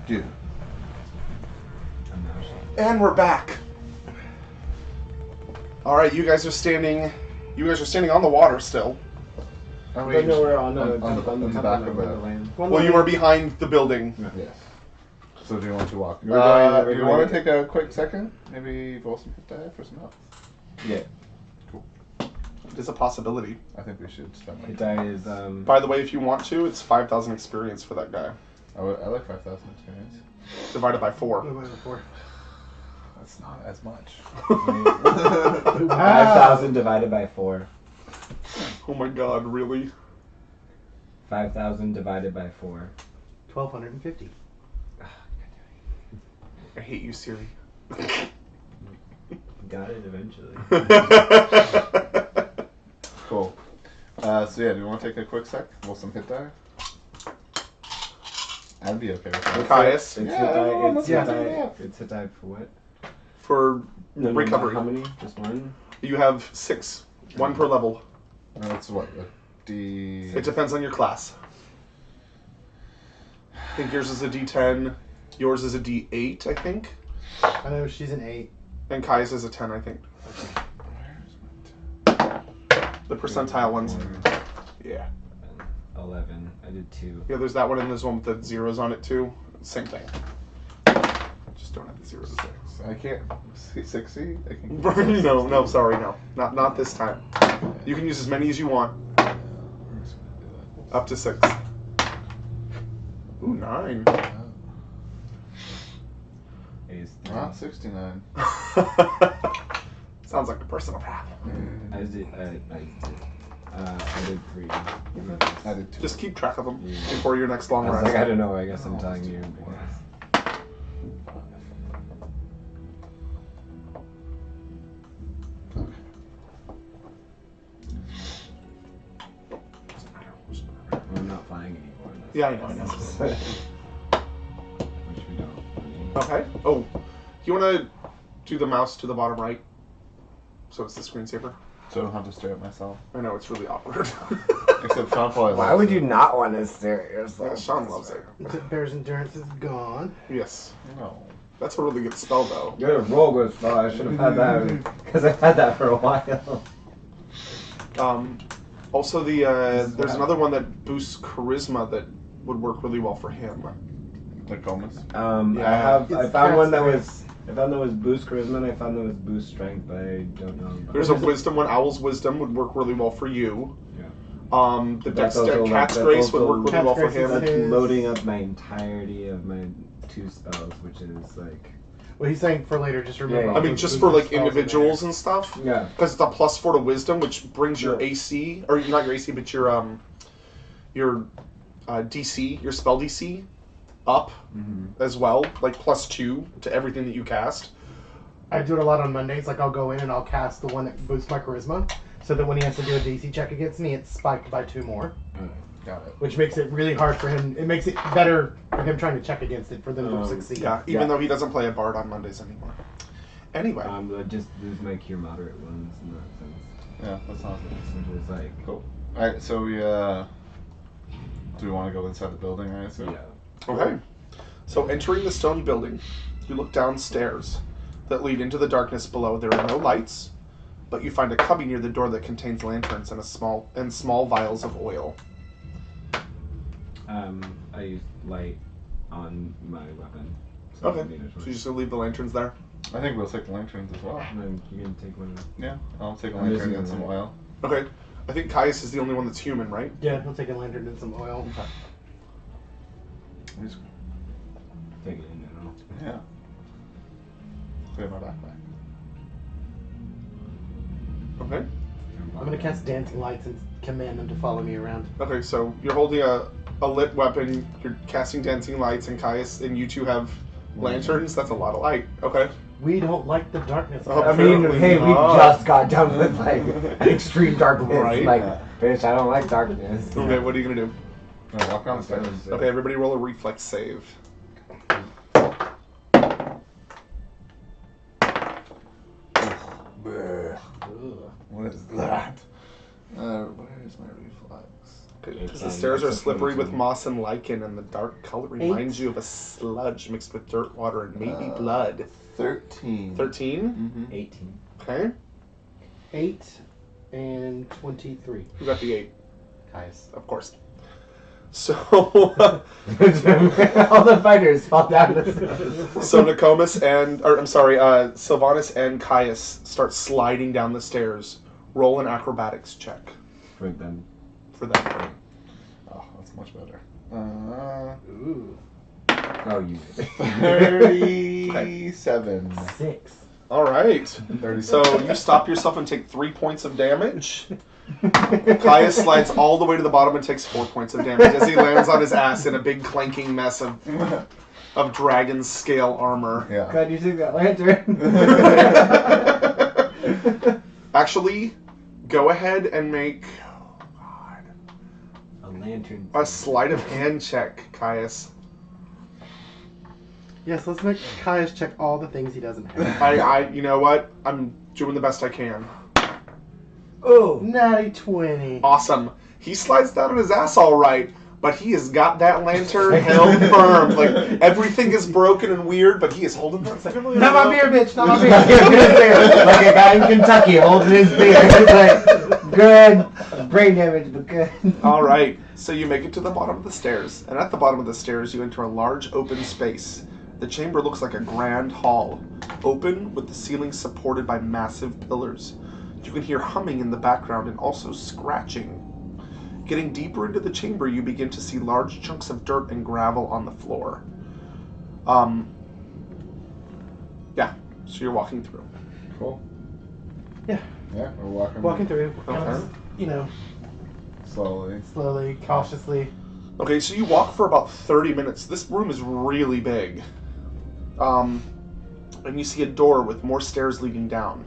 Dude. And we're back. All right, you guys are standing. You guys are standing on the water still. Are But no, we're on the back of the the land. Well, you are behind the building. Yes. So do you want to walk? We're going- Do you want to take a quick second? Maybe roll some hit die for some health? Yeah. Cool. It is a possibility. I think we should spend Hit like... die is By the way, if you want to, it's 5,000 experience for that guy, I like 5,000 experience. divided by 4. That's not as much. 5,000 divided by 4. Oh my God, really? 5,000 divided by 4. 1,250. I hate you, Siri. Got it eventually. Cool. So yeah, do you want to take a quick sec? Roll some hit die? I'd be okay with that. Caius, It's Yeah, hit die. everyone, It's let's hit do die. that. It's hit die for what? for No, recovery. How many? Just one? You have 6. 1 per level. And that's what? A D... It depends on your class. I think yours is a D10. Yours is a D8, I think. I know she's an 8. And Kai's is a 10, I think. The percentile ones. Yeah. 11. I did 2. Yeah, there's that one and there's one with the zeros on it too. Same thing. Just don't have the zeros there. I can't... 60? I can... No, sorry, no. Not this time. You can use as many as you want. Up to 6. Ooh, 9. Is 3. Ah, 69. Sounds like a personal path. I did 3. I did 2. Just keep track of them Yeah. before your next long I was rest. like, I don't know. I guess I'm telling you. Because... I'm not flying anymore. Yeah, I know. Which we don't. Okay. Oh, you want to do the mouse to the bottom right? So it's the screensaver. So I don't have to stare at myself. I know, it's really awkward. Except Sean probably Why loves would it. you not want to stare at Yeah, yourself? Sean loves it. Bear's endurance is gone. Yes. No. That's a really good spell, though. You're a roll good spell. I should have had that because I've had that for a while. Also, there's another one that boosts charisma that would work really well for him. Like Gomez? Yeah. I found one that was boost charisma and I found that was boost strength, but I don't know. About There's a wisdom one. Owl's wisdom would work really well for you. Yeah. The That's Dexter also, Cat's that's Grace would also- work really Cat's well for Grace is him. That's his- loading up my entirety of my 2 spells, which is like Well, he's saying for later, just remember. Yeah, all I mean, those just for like spells in individuals and stuff. yeah. Because it's a +4 to wisdom, which brings your Yeah. AC, or not your AC, but your DC, your spell DC, up as well, like +2 to everything that you cast. I do it a lot on Mondays. Like, I'll go in and I'll cast the one that boosts my charisma, so that when he has to do a DC check against me, it's spiked by 2 more, Got it. which makes it really hard for him. It makes it better for him trying to check against it for them to succeed. Yeah, even Yeah. though he doesn't play a bard on Mondays anymore. Anyway, I just lose my cure moderate ones in that sense. Yeah, that sounds good. Which is like Cool. Alright, so we, do we want to go inside the building, I assume? yeah. okay. So entering the stone building, you look downstairs that lead into the darkness below. There are no lights, but you find a cubby near the door that contains lanterns and small vials of oil. I use light on my weapon. So Okay. I need a So you just gonna leave the lanterns there? I think we'll take the lanterns as well. And then you can take one. Yeah, I'll take a I'm just lantern gonna and some light. oil. Okay. I think Caius is the only one that's human, right? Yeah, he'll take a lantern and some oil. Just- Take it in now. Yeah. Clear my backpack. Okay. I'm gonna cast dancing lights and command them to follow me around. Okay, so you're holding a lit weapon, you're casting dancing lights, and Caius and you two have lanterns. That's a lot of light. Okay. We don't like the darkness. Oh, I mean, Apparently hey, we not. just got done with like an extreme darkness. Right. Like, bitch, I don't like darkness. Okay, what are you gonna do? No, walk downstairs. Okay, everybody roll a reflex save. What is that? Where's my reflex? Because the stairs are slippery with moss and lichen, and the dark color reminds you of a sludge mixed with dirt, water, and maybe blood. 13. 13? Mm-hmm. 18. Okay. 8 and 23. Who got the 8? Caius. Of course. So, All the fighters fall down. so Nokomis Sylvanas and Caius start sliding down the stairs. Roll an acrobatics check For them. for them. Oh, that's much better. Ooh. Oh, you. 37. 6. All right. 37. So you stop yourself and take 3 points of damage. Caius slides all the way to the bottom and takes 4 points of damage as he lands on his ass in a big clanking mess of dragon scale armor. Yeah. God, you took that lantern. Actually, go ahead and make A lantern. a sleight of hand check, Caius. Yes, let's make Caius check all the things he doesn't have. You know what? I'm doing the best I can. Oh, natty 20. Awesome. He slides down on his ass all right, but he has got that lantern held firm. Like, everything is broken and weird, but he is holding that thing. Not my beer, bitch. Not my beer. Like a guy in Kentucky holding his beer. It's like, good. Brain damage, but good. All right. So you make it to the bottom of the stairs, and at the bottom of the stairs, you enter a large open space. The chamber looks like a grand hall, open with the ceiling supported by massive pillars. You can hear humming in the background and also scratching. Getting deeper into the chamber, you begin to see large chunks of dirt and gravel on the floor. Yeah, so you're walking through. Cool. Yeah. Yeah, we're walking. Walking through, Okay. Slowly. slowly, cautiously. Okay, so you walk for about 30 minutes. This room is really big. And you see a door with more stairs leading down.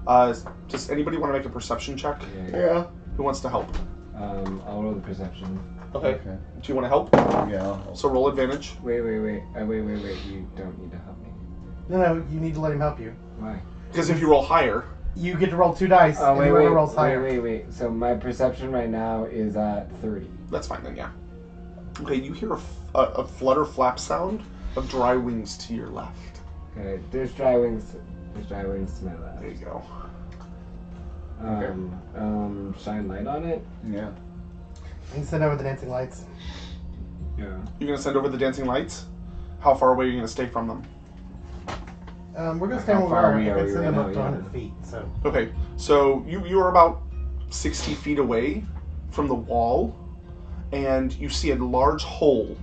Does anybody want to make a perception check? Yeah. Who wants to help? I'll roll the perception. Okay. Okay. Do you want to help? Yeah. So roll advantage. Wait. Wait. You don't need to help me. No, you need to let him help you. Why? Because if you roll higher, You get to roll 2 dice, Oh, and wait, whoever rolls higher. wait. So my perception right now is at 30. that's fine then, yeah. Okay, you hear a flutter flap sound of dry wings to your left. Okay, there's dry wings. There's dry wings to my left. There you go. Shine light on it. Yeah. And send over the dancing lights. Yeah. You're going to send over the dancing lights? How far away are you going to stay from them? We're going to How stand where far we are are. we Send right them up now? to Yeah. 100 feet, so. Okay, so you are about 60 feet away from the wall, and you see a large hole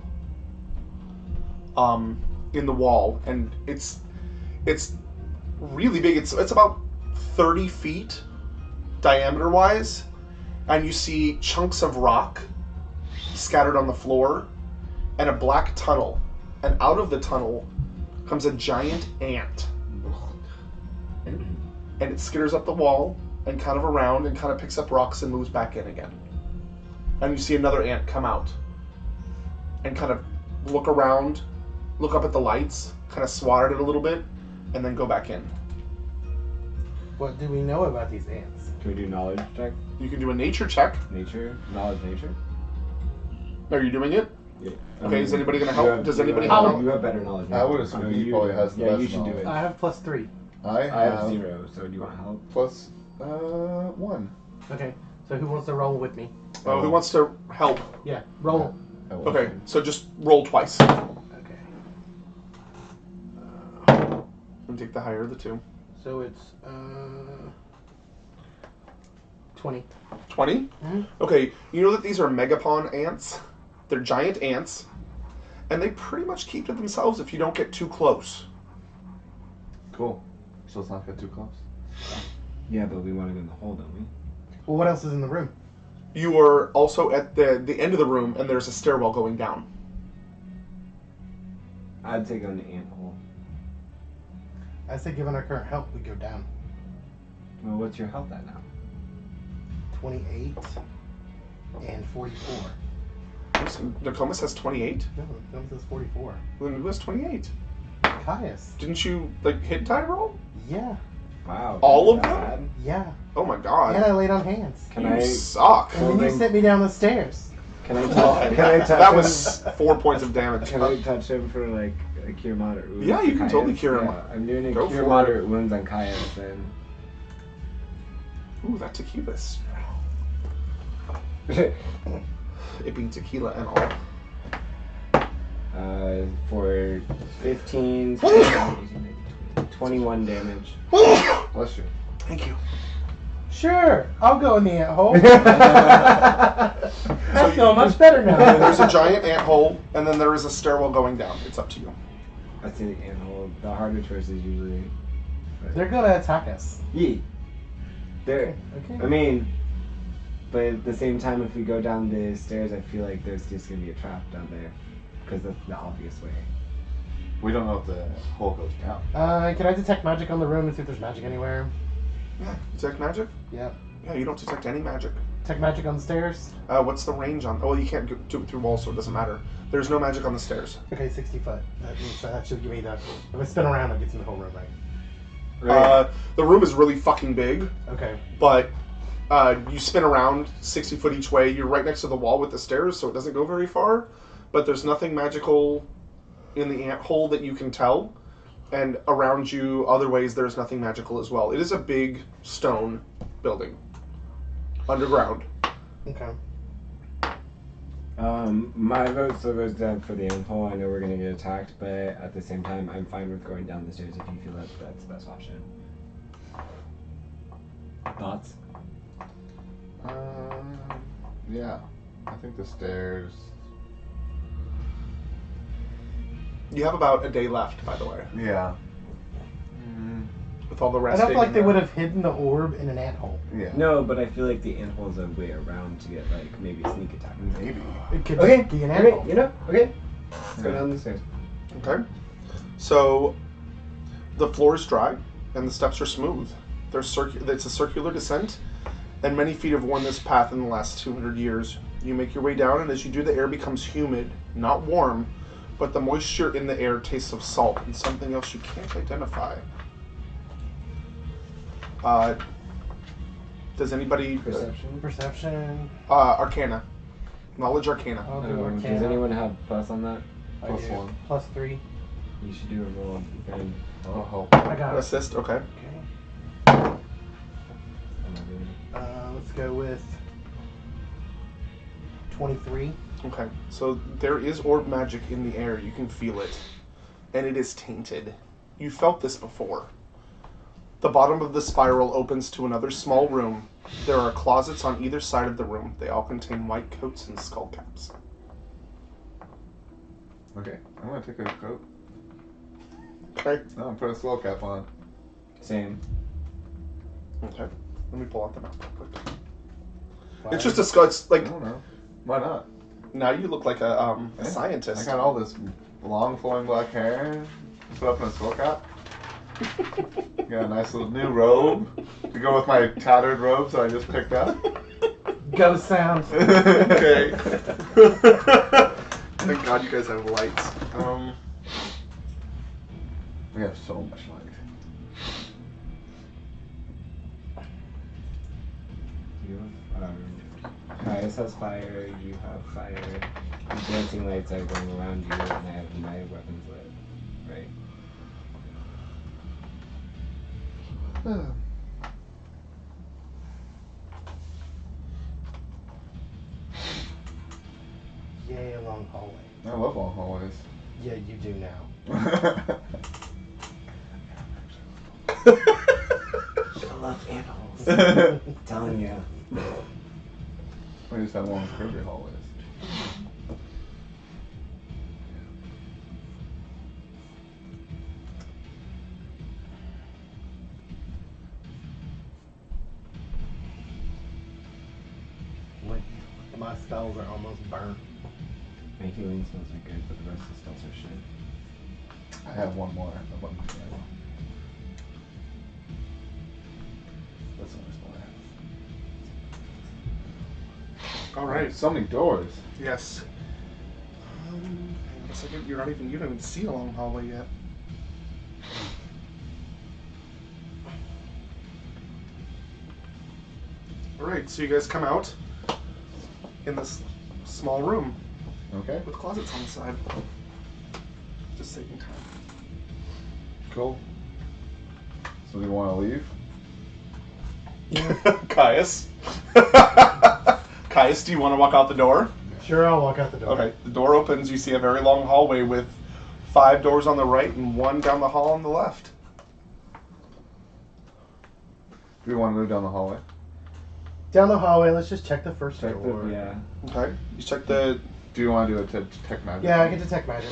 in the wall, and it's really big. It's about 30 feet diameter-wise, and you see chunks of rock scattered on the floor, and a black tunnel, and out of the tunnel comes a giant ant. And it skitters up the wall and kind of around and kind of picks up rocks and moves back in again. And you see another ant come out and kind of look around, look up at the lights, kind of swat at it a little bit, and then go back in. What do we know about these ants? Can we do knowledge check? You can do a nature check. Nature? Knowledge nature? Are you doing it? Yeah. Okay, is anybody gonna you help? have- Does you anybody have- help? You have better knowledge. I would assume he probably has the Yeah, best you should do knowledge. it. I have +3. I I have have 0, so do you want help? plus 1. Okay, so who wants to roll with me? Oh, who wants to help? Yeah, roll. I will. Okay, so just roll twice. Okay. And take the higher of the two. So it's 20. 20? Mhm. Okay, you know that these are megapon ants? They're giant ants, and they pretty much keep to themselves if you don't get too close. Cool. So let's not get too close. Yeah, but we want to go in the hole, don't we? Well, what else is in the room? You are also at the end of the room, and there's a stairwell going down. I'd say go in the ant hole. I say given our current health, we go down. Well, what's your health at now? 28 and 44. Nokomis has 28? No, it says 44. Then who has 28? Caius. Didn't you, hit die roll? Yeah. Wow. All is of that them? bad? Yeah. Oh my god. And I laid on hands. Can you I suck. And then you Holding- sent me down the stairs. can I touch That him? was 4 points of damage. Can I touch him for like a cure moderate wounds? Yeah, you for can totally Caius? cure him. Yeah, I'm doing a Go cure for moderate wounds on Caius then. Ooh, that tequila's. It being tequila and all. For 15, 21 damage. Bless you. Thank you. Sure, I'll go in the ant hole. I feel much better now. There's a giant ant hole, and then there is a stairwell going down. It's up to you. I see the animal. The harder choice is usually. They're gonna attack us. Yee. There. Okay. I mean, but at the same time, if we go down the stairs, I feel like there's just gonna be a trap down there, because that's the obvious way. We don't know if the hole goes down. Can I detect magic on the room and see if there's magic anywhere? Yeah. Detect magic? Yeah. Yeah, you don't detect any magic. Detect magic on the stairs? What's the range on? Oh, you can't do it through walls, so it doesn't matter. There's no magic on the stairs. Okay, 60 foot. That should give me the... If I spin around, it gets me the whole room, right? The room is really fucking big, Okay. but you spin around 60 foot each way. You're right next to the wall with the stairs, so it doesn't go very far. But there's nothing magical in the ant hole that you can tell. And around you, other ways, there's nothing magical as well. It is a big stone building. Underground. Okay. My vote still goes down for the ant hole. I know we're gonna get attacked, but at the same time, I'm fine with going down the stairs if you feel that that's the best option. Thoughts? Yeah. I think the stairs. You have about a day left, by the way, Yeah. with all the I rest. don't feel like they would have hidden the orb in an ant hole. Yeah. No, but I feel like the ant hole's a way around to get like maybe a sneak attack. Maybe. It could Okay, be an ant okay, hole. you know, okay. Let's go down the stairs. Okay. So the floor is dry and the steps are smooth. It's a circular descent, and many feet have worn this path in the last 200 years. You make your way down, and as you do, the air becomes humid, not warm, but the moisture in the air tastes of salt and something else you can't identify. Does anybody... Perception. Perception. Arcana. Knowledge Arcana. I'll do Arcana. Does anyone have plus on that? I Plus do. 1. Plus 3. You should do a roll. Then Oh. I got it. Assist, okay. Okay. Let's go with 23. Okay, so there is orb magic in the air. You can feel it. And it is tainted. You felt this before. The bottom of the spiral opens to another small room. There are closets on either side of the room. They all contain white coats and skull caps. Okay. I'm gonna take a coat. Okay. No, I'm putting a skull cap on. Same. Okay. Let me pull out the map real quick. Wow. It's just a skull. It's I like, don't know. Why not? now you look like a Yeah. scientist. I got all this long flowing black hair. Put up in a skull cap. Got a nice little new robe to go with my tattered robes that I just picked up. Ghost sound. Okay. Thank God you guys have lights. We have so much light. You have, Caius has fire, you have fire. The dancing lights are going around you, and I have my weapons lit. Right? Yay, a long hallway. I love long hallways. Yeah, you do now. I love animals. Telling you. We just have long curvy hallways. Like, my spells are almost burnt. My healing spells are good, but the rest of the spells are shit. I have one more. I want to try one. That's the only spell I have. All right. So many doors. Yes. Hang on a second. You don't even see a long hallway yet. Alright, so you guys come out in this small room Okay. with closets on the side. Just saving time. Cool. So do you want to leave? Caius. Caius, do you want to walk out the door? Sure, I'll walk out the door. Okay, the door opens. You see a very long hallway with 5 doors on the right and 1 down the hall on the left. Do we want to move down the hallway? Down the hallway, let's just check the first Check door. the, yeah. Okay, you check the... Do you want to do a detect magic? Yeah, I can detect magic.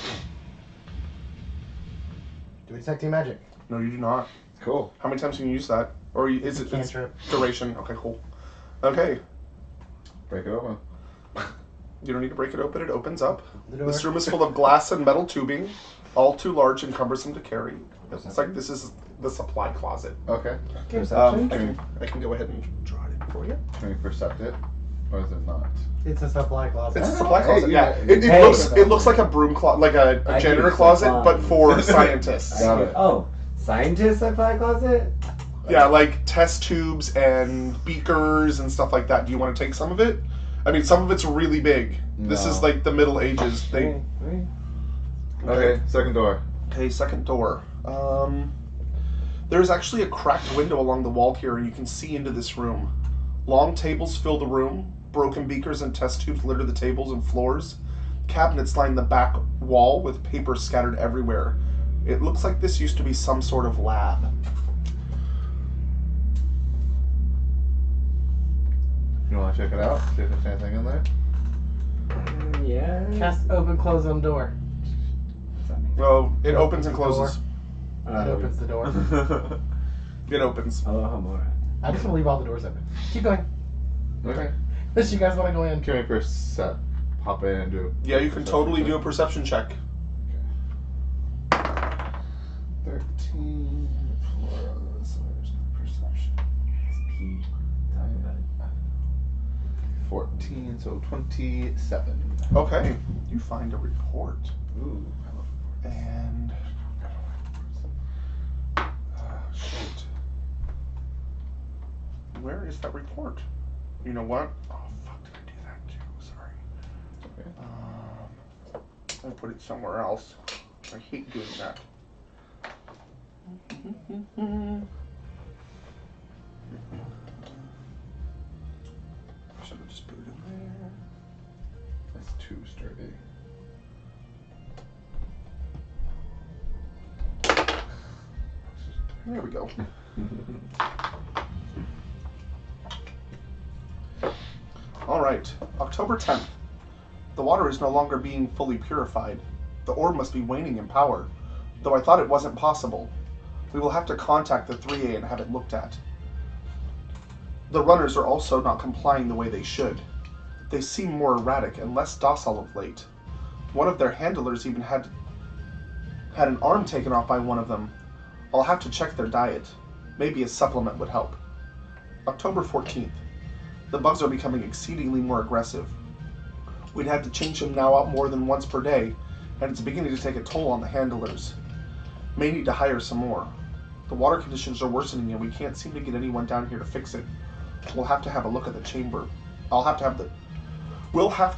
Do we detecting magic? No, you do not. Cool. How many times can you use that? Or is it it's Cantrip. duration? Okay, cool. Okay, Break it open. you don't need to break it open. It opens up. The door. This room is full of glass and metal tubing, all too large and cumbersome to carry. It's like this is the supply closet. Okay. Perception? I can go ahead and draw it in for you. Can we percept it? Or is it not? It's a supply closet. It's a supply closet. Hey, Yeah, yeah. it Hey. looks like a broom closet, like a I janitor do closet, supply. but for scientists. Got it. Oh, scientist supply closet? Yeah, like test tubes and beakers and stuff like that. Do you want to take some of it? I mean, some of it's really big. This is No. like the Middle Ages. They Okay. Okay, second door. Okay, second door. There's actually a cracked window along the wall here, and you can see into this room. Long tables fill the room. Broken beakers and test tubes litter the tables and floors. Cabinets line the back wall with paper scattered everywhere. It looks like this used to be some sort of lab. You want to check it out? See if there's anything in there? Yeah. Cast open, close on door. What's that mean? Oh, it opens and closes. It opens the door. It opens. Aloha Mora. I just want to leave all the doors open. Keep going. Okay. Unless you guys want to go in. Can we percept? Hop in and do it. Yeah, you can totally do a perception check. 13 plus perception. P. Talk about it. 14, so 27. Okay, you find a report. Ooh. And shoot, where is that report? You know what? Oh fuck! Did I do that too? Sorry. Okay. I put it somewhere else. I hate doing that. Should have just put it in there. That's too sturdy. There we go. All right, October 10th. The water is no longer being fully purified. The orb must be waning in power, though I thought it wasn't possible. We will have to contact the 3A and have it looked at. The runners are also not complying the way they should. They seem more erratic and less docile of late. One of their handlers even had an arm taken off by one of them. I'll have to check their diet. Maybe a supplement would help. October 14th. The bugs are becoming exceedingly more aggressive. We'd have to change them now out more than once per day, and it's beginning to take a toll on the handlers. May need to hire some more. The water conditions are worsening and we can't seem to get anyone down here to fix it. We'll have to have a look at the chamber. We'll have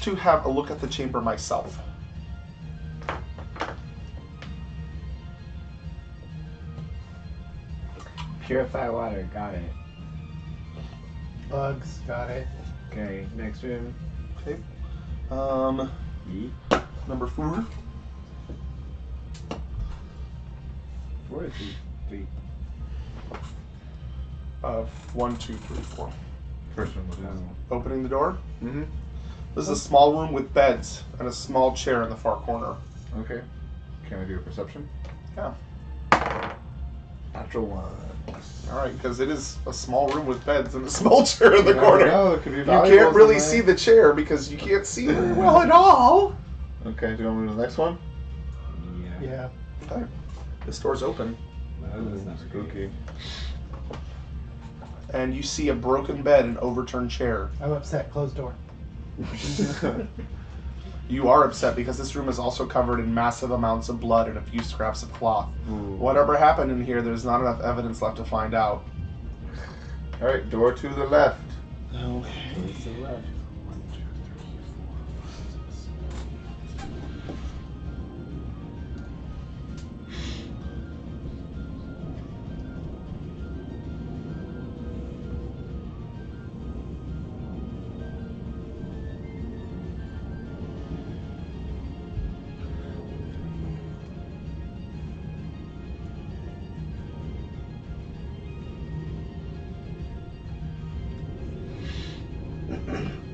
to have a look at the chamber myself. Purify water. Got it. Bugs, got it. Okay. Next room. Okay. E. Number 4. 4 or 3. 1, 2, 3, 4. First one was Opening the door. Mm-hmm. This is a small room with beds and a small chair in the far corner. Okay. Can I do a perception? Yeah. Natural one. Alright, because it is a small room with beds and a small chair in the You never corner. know, it could be You valuable can't really someday. see the chair because you can't see very well at all. Okay, do you want to move to the next one? Yeah. Yeah. Okay. This door's open, Well, that's not Spooky. and you see a broken bed and overturned chair. I'm upset. Close door. You are upset because this room is also covered in massive amounts of blood and a few scraps of cloth. Ooh. Whatever happened in here, there's not enough evidence left to find out. Alright, door to the left. Towards the left. 1, 2, 3, 4, 5, 6, 7.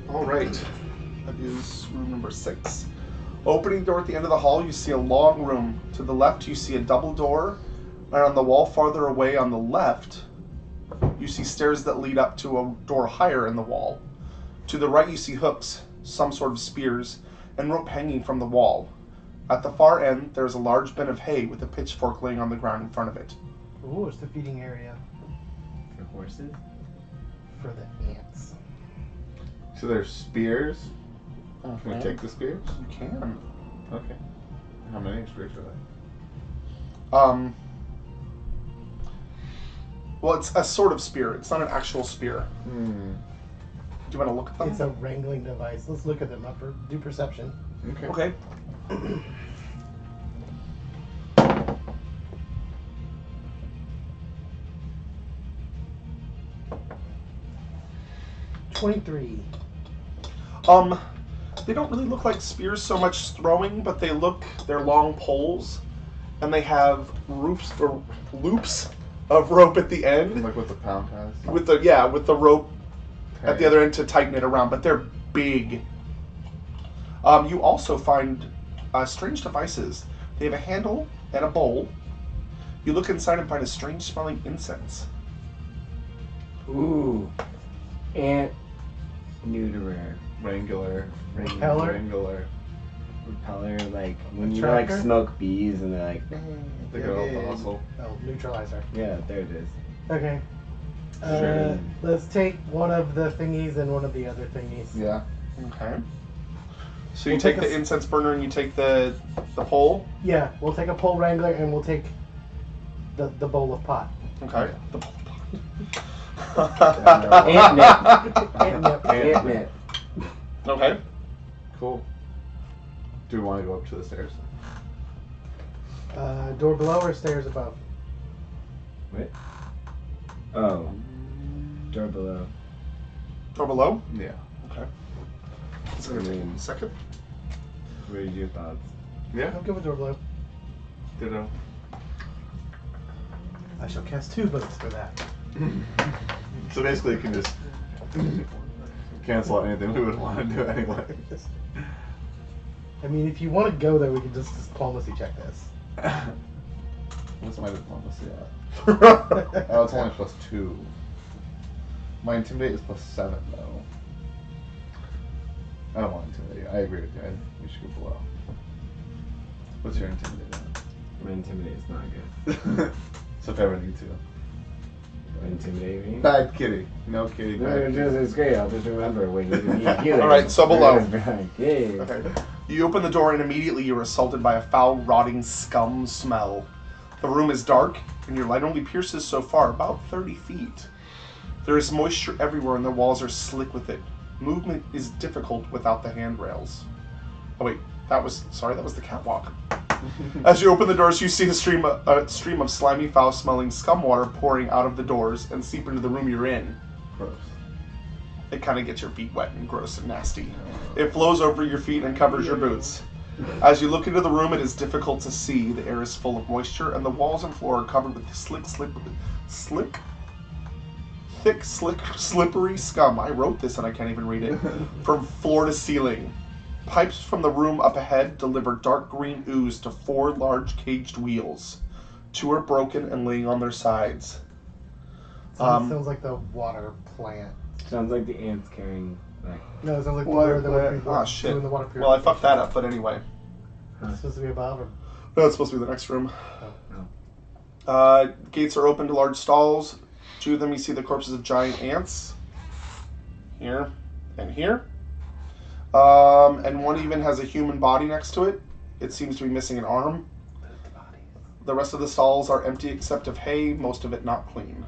All right. That is room number 6. Opening door at the end of the hall, you see a long room. To the left, you see a double door. And on the wall farther away on the left, you see stairs that lead up to a door higher in the wall. To the right, you see hooks, some sort of spears, and rope hanging from the wall. At the far end, there is a large bin of hay with a pitchfork laying on the ground in front of it. Ooh, it's the feeding area For horses? for the ants. So there's spears. Can we take the spears? You can. Okay. How many spears are there? Well, it's a sort of spear. It's not an actual spear. Hmm. Do you want to look at them? It's a wrangling device. Let's look at them up for do perception. Okay. Okay. 23. They don't really look like spears so much throwing, but they're long poles, and they have loops of rope at the end. Like what the pound has. With the rope at the other end to tighten it around, but they're big. You also find strange devices. They have a handle and a bowl. You look inside and find a strange smelling incense. Ooh. Ant neuterer. Wrangler. Repeller? Wrangler. Repeller, like when A you like tracker? smoke bees and they're like, They go up the hustle. Oh, neutralizer. yeah, there it is. Okay. Sure. Let's take one of the thingies and one of the other thingies. Yeah. Okay. So you We'll take take the a- incense burner and you take the pole. Yeah, we'll take a pole wrangler and we'll take the bowl of pot. Okay. Ant nip. Ant nip. Ant nip. Okay. Cool. Do we want to go up to the stairs? Door below or stairs above? What? Oh. Door below. Door below. Yeah. Okay. It's gonna take Mm. a second. What are your thoughts? Yeah. I'll go with door below. Ditto. I shall cast 2 votes for that. So basically, you can just cancel out anything we would want to do anyway. I mean, if you want to go there, we can just diplomacy check this. What's my diplomacy at? Oh, it's only +2. My intimidate is +7 though. I don't want intimidate. I agree with you. We should go below. What's your intimidate My intimidate is not good. at? So if I ever need to. Intimidate me? Bad kitty. No kitty. No, Bad kitty. it's great. I'll just remember when you need healing. Alright, so below. Yay. Okay. You open the door and immediately you're assaulted by a foul, rotting scum smell. The room is dark, and your light only pierces so far, about 30 feet. There is moisture everywhere, and the walls are slick with it. Movement is difficult without the handrails. Oh wait, that was the catwalk. As you open the doors, you see a stream of slimy, foul-smelling scum water pouring out of the doors and seep into the room you're in. Gross. It kind of gets your feet wet and gross and nasty. It flows over your feet and covers your boots. As you look into the room, it is difficult to see. The air is full of moisture, and the walls and floor are covered with thick, slippery scum. I wrote this and I can't even read it. From floor to ceiling. Pipes from the room up ahead deliver dark green ooze to 4 large caged wheels. 2 are broken and laying on their sides. Sounds like the water plant. Sounds like the ants carrying, like, No, it sounds like Water the water that plant. would Ah, shit. doing the water Well, I fucked that up, but anyway. It's supposed to be above or No, it's supposed to be the next room. oh. Gates are open to large stalls. 2 of them you see the corpses of giant ants. Here and here. And one even has a human body next to it. It seems to be missing an arm. The rest of the stalls are empty except of hay, most of it not clean.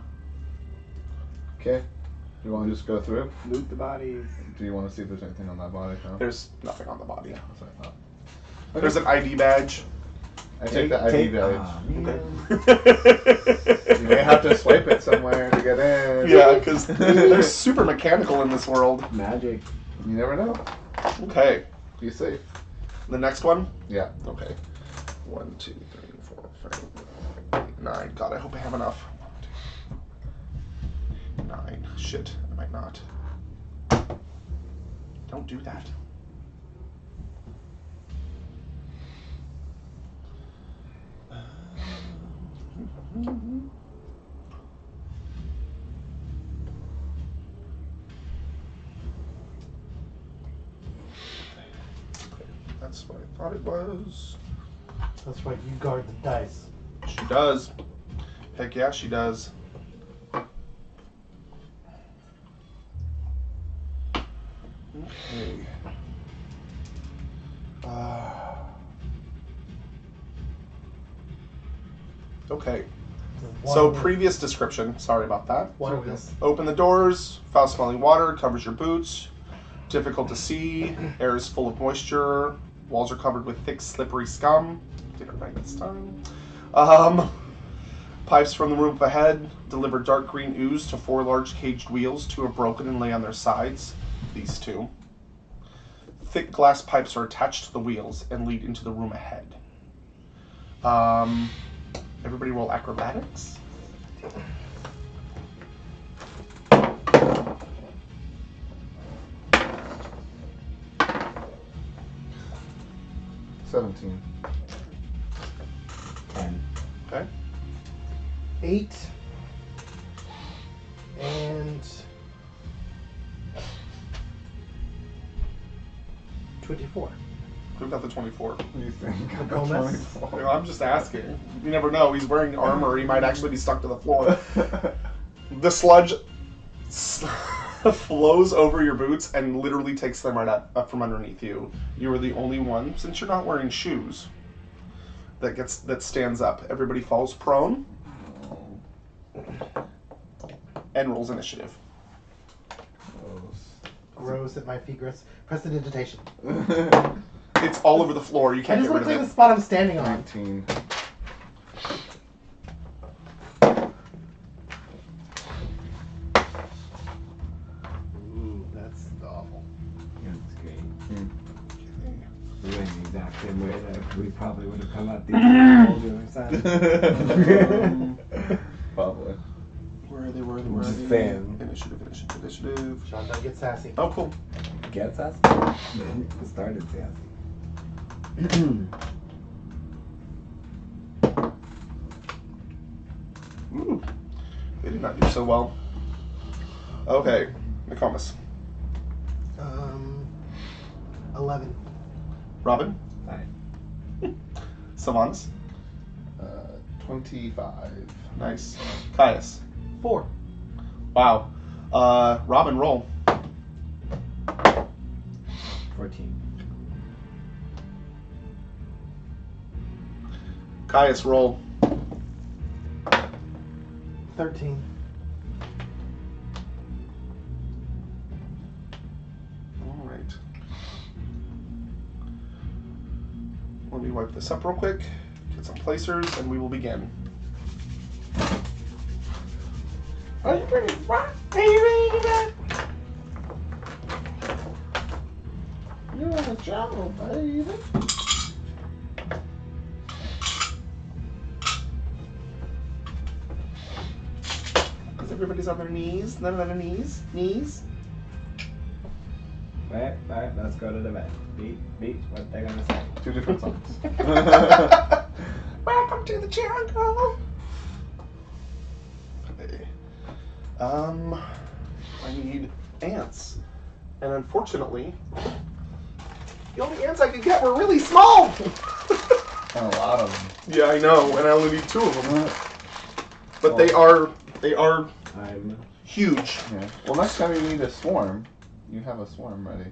Okay. You want to just go through? Loot the bodies. Do you want to see if there's anything on that body? No? There's nothing on the body. Yeah, that's what I thought. There's an ID badge. I take the ID badge. Aw, man. You may have to swipe it somewhere to get in. Yeah, because they're super mechanical in this world. Magic. You never know. Okay. Be safe. The next one? Yeah. Okay. 1, 2, 3, 4, 5, 8, 9. God, I hope I have enough. 9. Shit, I might not. Don't do that. Okay, that's what I thought it was. That's right, you guard the dice. She does. Heck yeah, she does. Okay. Okay. So previous description. Sorry about that. Water wheels. Open the doors. Foul-smelling water covers your boots. Difficult to see. Air is full of moisture. Walls are covered with thick, slippery scum. Did it right this time. Pipes from the room ahead deliver dark green ooze to 4 large caged wheels. 2 are broken and lay on their sides. These 2. Thick glass pipes are attached to the wheels and lead into the room ahead. Everybody roll acrobatics. $17. 10. Okay. 8 and 24. Who got the 24? What do you think? The bonus? I'm just asking. You never know. He's wearing armor. He might actually be stuck to the floor. The sludge flows over your boots and literally takes them right up from underneath you. You are the only one, since you're not wearing shoes, that stands up. Everybody falls prone and rolls initiative. Gross at my feet. Gross. Prestidigitation. It's all over the floor. You I can't just get want rid to of clean the it. spot I'm standing on. 19. Ooh, that's awful. That's great. Hmm. We went the exact same way that we probably would have come out these older side. Probably. Where are they? Just saying. Initiative. Sean, don't get sassy. Oh, cool. Gets us? It started sassy. Ooh, they did not do so well. Okay, Nicomas. 11. Robin. 5. Sylvanas. 25. Nice. Caius. 4. Wow. Robin, roll. 14. Caius, roll. 13. All right. Let me wipe this up real quick, get some placers, and we will begin. Are you ready? Are you ready to go? You want to travel, baby? Because everybody's on their knees. None on their knees. Knees. Alright, let's go to the vet. Beat, what they gonna say? 2 different songs. Welcome to the jungle. Okay. I need ants. And unfortunately, the only ants I could get were really small. And a lot of them. Yeah, I know, and I only need 2 of them. But Oh. they are I'm huge. Yeah. Well, next time you need a swarm, you have a swarm ready.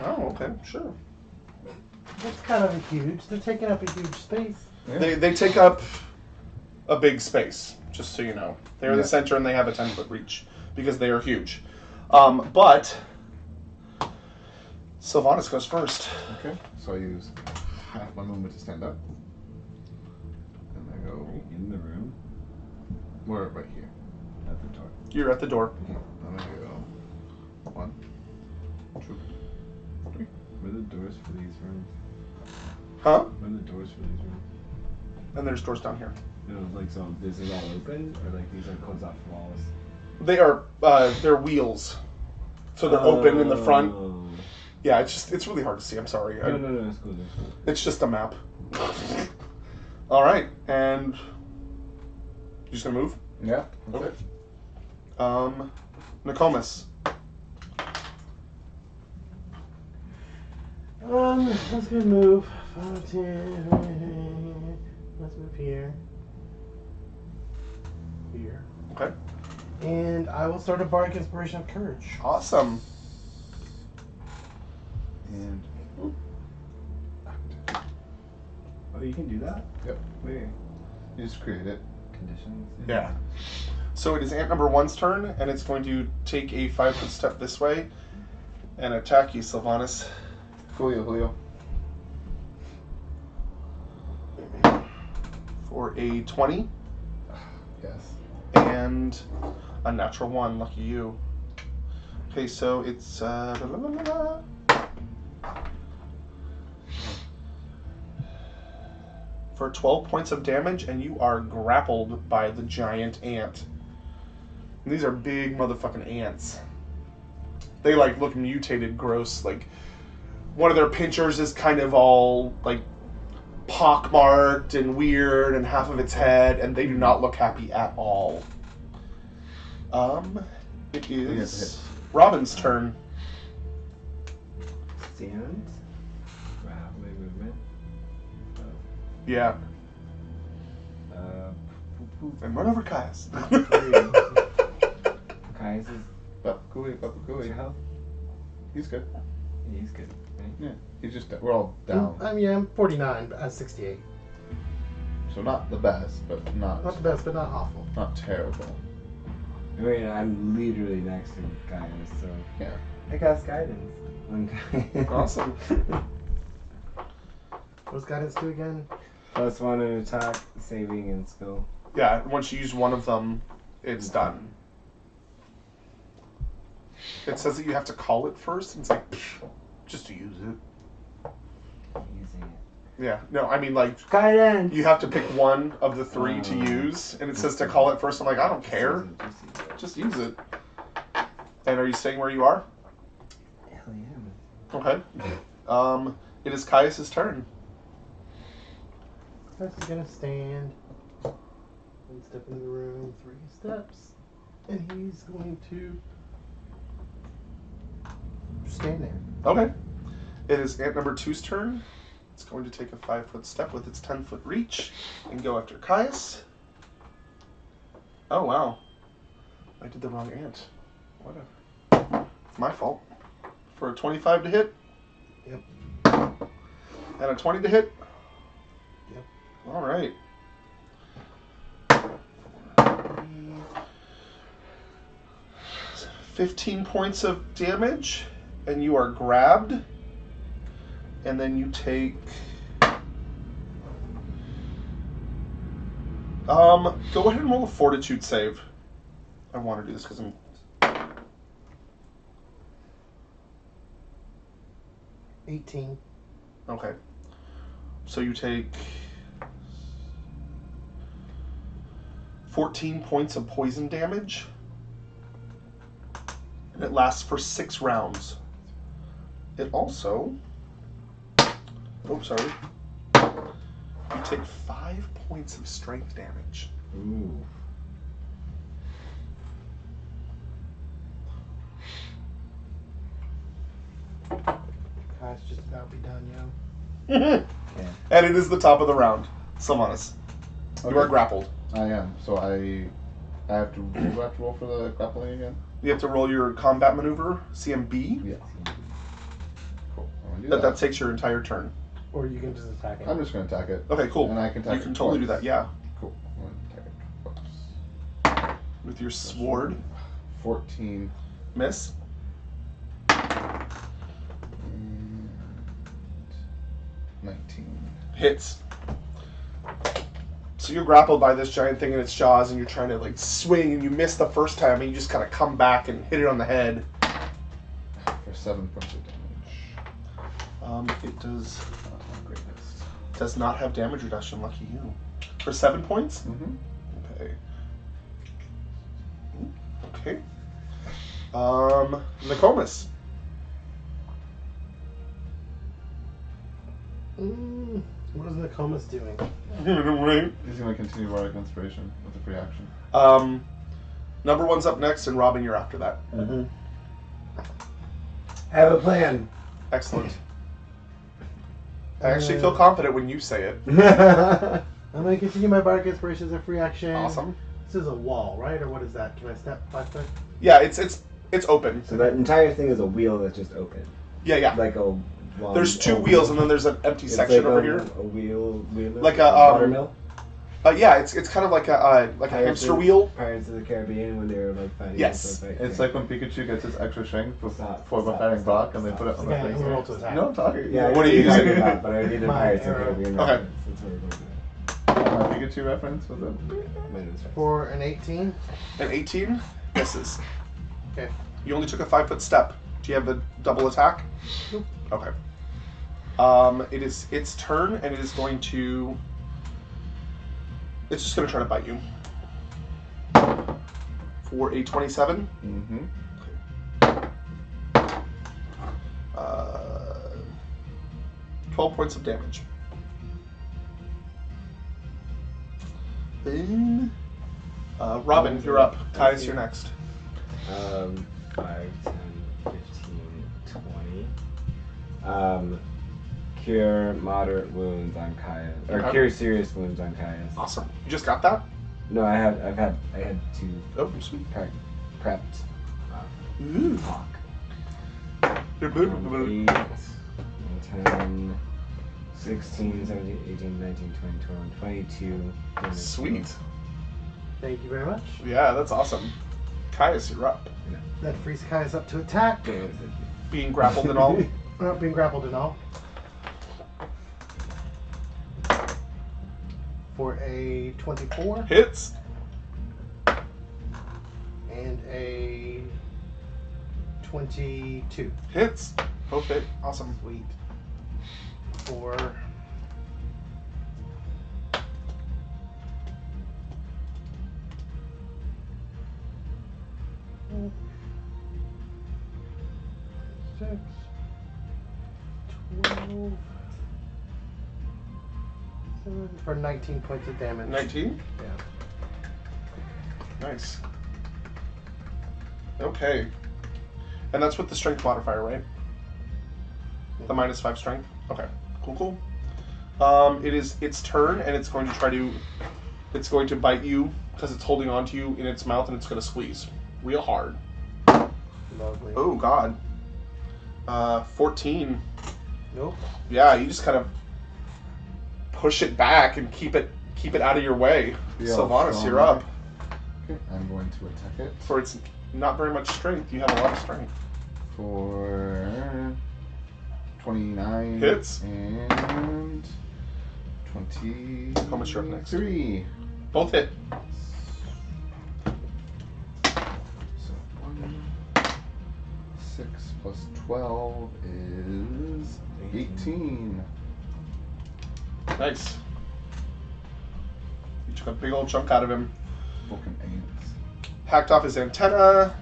Oh, okay, sure. That's kind of huge. They're taking up a huge space. Yeah. They take up a big space, just so you know. They're the Yeah. center and they have a 10-foot reach because they are huge. But Sylvanas goes first. Okay. So I use half my movement to stand up. And I go. In the room. We're right here. At the door. You're at the door. And I go 1, 2, 3. Where are the doors for these rooms? Huh? Where are the doors for these rooms? And there's doors down here. No, like, so is it all open? Or like these are closed off walls? They are, they're wheels. So they're open in the front. Oh. Yeah, it's really hard to see. I'm sorry. No, it's cool. It's cool. It's just a map. All right, and you just gonna move? Yeah. That's Okay. it. Nokomis. Let's go move. 5, 10. Let's move here. Here. Okay. And I will start a Bardic Inspiration of Courage. Awesome. And. Oh, you can do that? Yep. Wait. You just create it. Conditions? Yeah. So it is ant number 1's turn, and it's going to take a 5-foot step this way and attack you, Sylvanas. Julio. For a 20 Yes. and a natural 1. Lucky you. Okay, so it's for 12 points of damage, and you are grappled by the giant ant. And these are big motherfucking ants. They like look mutated, gross. Like one of their pinchers is kind of all like pockmarked and weird, and half of its head, and they do not look happy at all. It is Robin's turn. Stand. Wow, my movement. Yeah, Poop, poop. and run over Caius. Caius is Papakui. health. He's good. Yeah, he's good. Right? Yeah. He's just. We're all down. I'm 49, but at 68. So not the best, but not Not the best, but not awful. not terrible. Wait, I'm literally next to Caius, so Yeah. I cast guidance on Caius. Awesome. What's guidance do again? +1 in attack, saving, and skill. Yeah, once you use one of them, it's done. It says that you have to call it first, and it's like, pfft, just to use it. Using it. Yeah, no, I mean, like, Guidance! you have to pick one of the 3 to use, and it says to call it first. I'm like, I don't care. Just use it. And are you staying where you are? Hell yeah. Okay. It is Caius's turn. Caius is gonna stand. One step in the room, 3 steps. And he's going to stand there. Okay. It is ant number 2's turn. It's going to take a 5-foot step with its 10-foot reach and go after Caius. Oh, wow. I did the wrong ant. Whatever. It's my fault. For a 25 to hit. Yep. And a 20 to hit. Yep. All right. 15 points of damage, and you are grabbed. And then you take... go ahead and roll a fortitude save. I want to do this because I'm... 18. Okay. So you take 14 points of poison damage. And it lasts for 6 rounds. It also... Oh, sorry. You take 5 points of strength damage. Ooh. Caius just about be done, yo. Yeah. And it is the top of the round. Sylvanas. You are Okay. grappled. I am. So I have to. Do I have to roll for the grappling again? You have to roll your combat maneuver, CMB. Yeah. Cool. I'm gonna do That takes your entire turn. Or you can just attack it. I'm just gonna attack it. Okay, cool. And I can attack You can it totally do twice. that, yeah. Cool. I'm gonna attack it with your sword. 14. Miss. And 19. Hits. So you're grappled by this giant thing in its jaws, and you're trying to like swing, and you miss the first time, and you just kind of come back and hit it on the head. For 7 points of damage. It does Greatness. not have damage reduction. Lucky you. For 7 points. Mm-hmm. Okay. Okay. Nokomis. What is Nokomis doing? He's going to continue Bardic Inspiration with a free action. Number 1's up next, and Robin, you're after that. Mm-hmm. I have a plan. Excellent. I actually feel confident when you say it. I'm going to continue my Bardic Inspiration as a free action. Awesome. This is a wall, right? Or what is that? Can I step 5 foot? Yeah, it's open. So that entire thing is a wheel that's just open. Yeah. Like a long, There's 2 wheels, and then there's an empty it's section like over a here. wheel Like a watermill. Yeah, it's kind of like a hamster wheel. Pirates of the Caribbean when they were like fighting. Yes. It's like when Pikachu gets his extra strength Stop, for stop, fighting stop, Brock, and they stop, put it on Okay, the I'm face. going to roll to attack. You know what I'm talking Yeah, What are you talking using? about? But I needed My Pirates of the arrow. Caribbean. Okay. reference. That's what we're going to do. My Pikachu reference was it? Mine was right. For an 18. An 18 misses. Okay. You only took a 5 foot step. Do you have a double attack? Nope. Okay. It is its turn, and it is going to. It's just going to try to bite you. For a 27. Mm-hmm. 12 points of damage. Then, Robin, you're up. Caius, you're next. 5, 10, 15, 20. Cure moderate wounds on Caius. Or Okay. cure serious wounds on Caius. Awesome. You just got that? No, I had 2 Oh, sweet. prepped. Ooh. Talk. 8, 10, 16, 17, 18, 19, 20, 21, 22. Sweet. Thank you very much. Yeah, that's awesome. Caius, you're up. That frees Caius up to attack. Being grappled and all. Not being grappled and all. For a 24 Hits. and a 22. Hits. Both hit. Awesome. Sweet. For six, 12, 7, for 19 points of damage. 19. Yeah. Nice. Okay. And that's with the strength modifier, right? The -5 strength? Okay. Cool. It is its turn, and it's going to try to... It's going to bite you, because it's holding on to you in its mouth, and it's going to squeeze. Real hard. Lovely. Oh, God. 14. Nope. Yeah, you just kind of push it back and keep it out of your way. Yeah, Sylvanas, strong. you're up. Okay, I'm going to attack it For its not very much strength, you have a lot of strength. for 29 Hits. and 20. How much you're up next? 3. Both hit. So 6 plus 12 is 18. Nice. You took a big old chunk out of him. Fucking ants. Hacked off his antenna.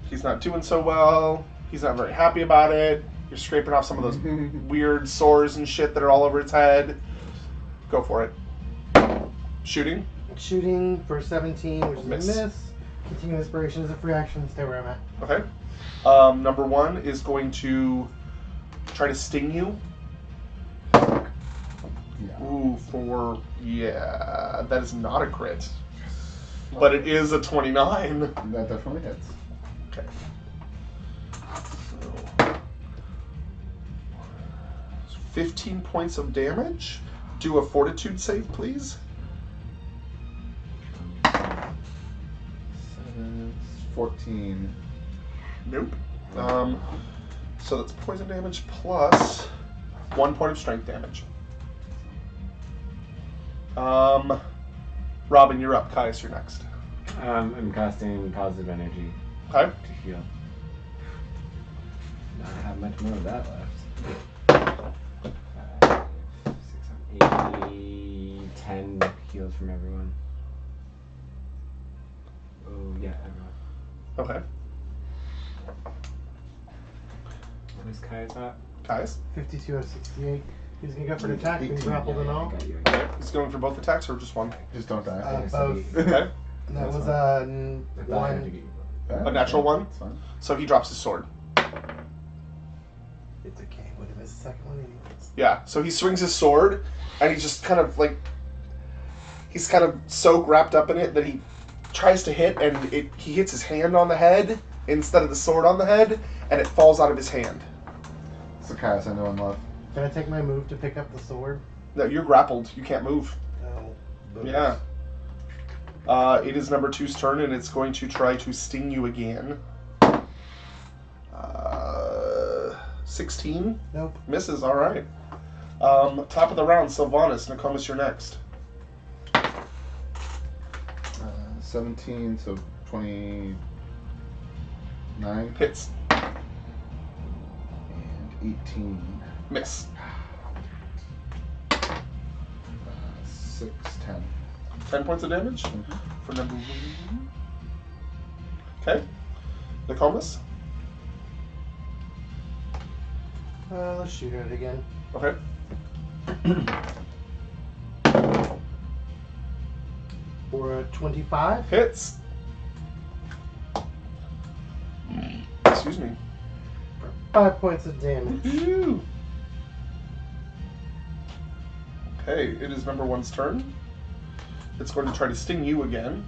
He's not doing so well. He's not very happy about it. You're scraping off some of those weird sores and shit that are all over its head. Go for it. Shooting. Shooting for 17, which is Miss. a miss. Continuing inspiration is a free action. Stay where I'm at. Okay. Number 1 is going to try to sting you. Yeah. Ooh, that is not a crit. But it is a 29. That definitely hits. Okay. So 15 points of damage. Do a fortitude save, please. 14. Nope. So that's poison damage plus 1 point of strength damage. Robin, you're up. Caius, you're next. I'm casting positive energy Okay. to heal. Not have much more of that left. 5, 6, 7, 8, 10 heals from everyone. Oh yeah, everyone. Okay. What is Kai's at? Caius? 52 out of 68. He's gonna go for an attack. Being 18. grappled and all. I got you. Okay. He's going for both attacks or just one? Just don't die. Both. Okay. And that was I thought I had to one. get you. A natural one? It's fine. So he drops his sword. It's okay. Would have missed the second one anyways. Yeah. So he swings his sword, and he's just kind of like, he's kind of so wrapped up in it that he tries to hit, and he hits his hand on the head instead of the sword on the head, and it falls out of his hand. So Caius, I know and love. Can I take my move to pick up the sword? No, you're grappled. You can't move. No. Yeah. It is number 2's turn, and it's going to try to sting you again. 16 Nope. misses. All right. Top of the round, Sylvanas. Nokomis, you're next. 17, so 29 Hits. and 18. Miss. 6, 10. 10 points of damage for number 1. Okay. Nokomis. Let's shoot at it again. Okay. For a 25. Hits. Excuse me. 5 points of damage. Woo. Okay, it is number 1's turn. It's going to try to sting you again.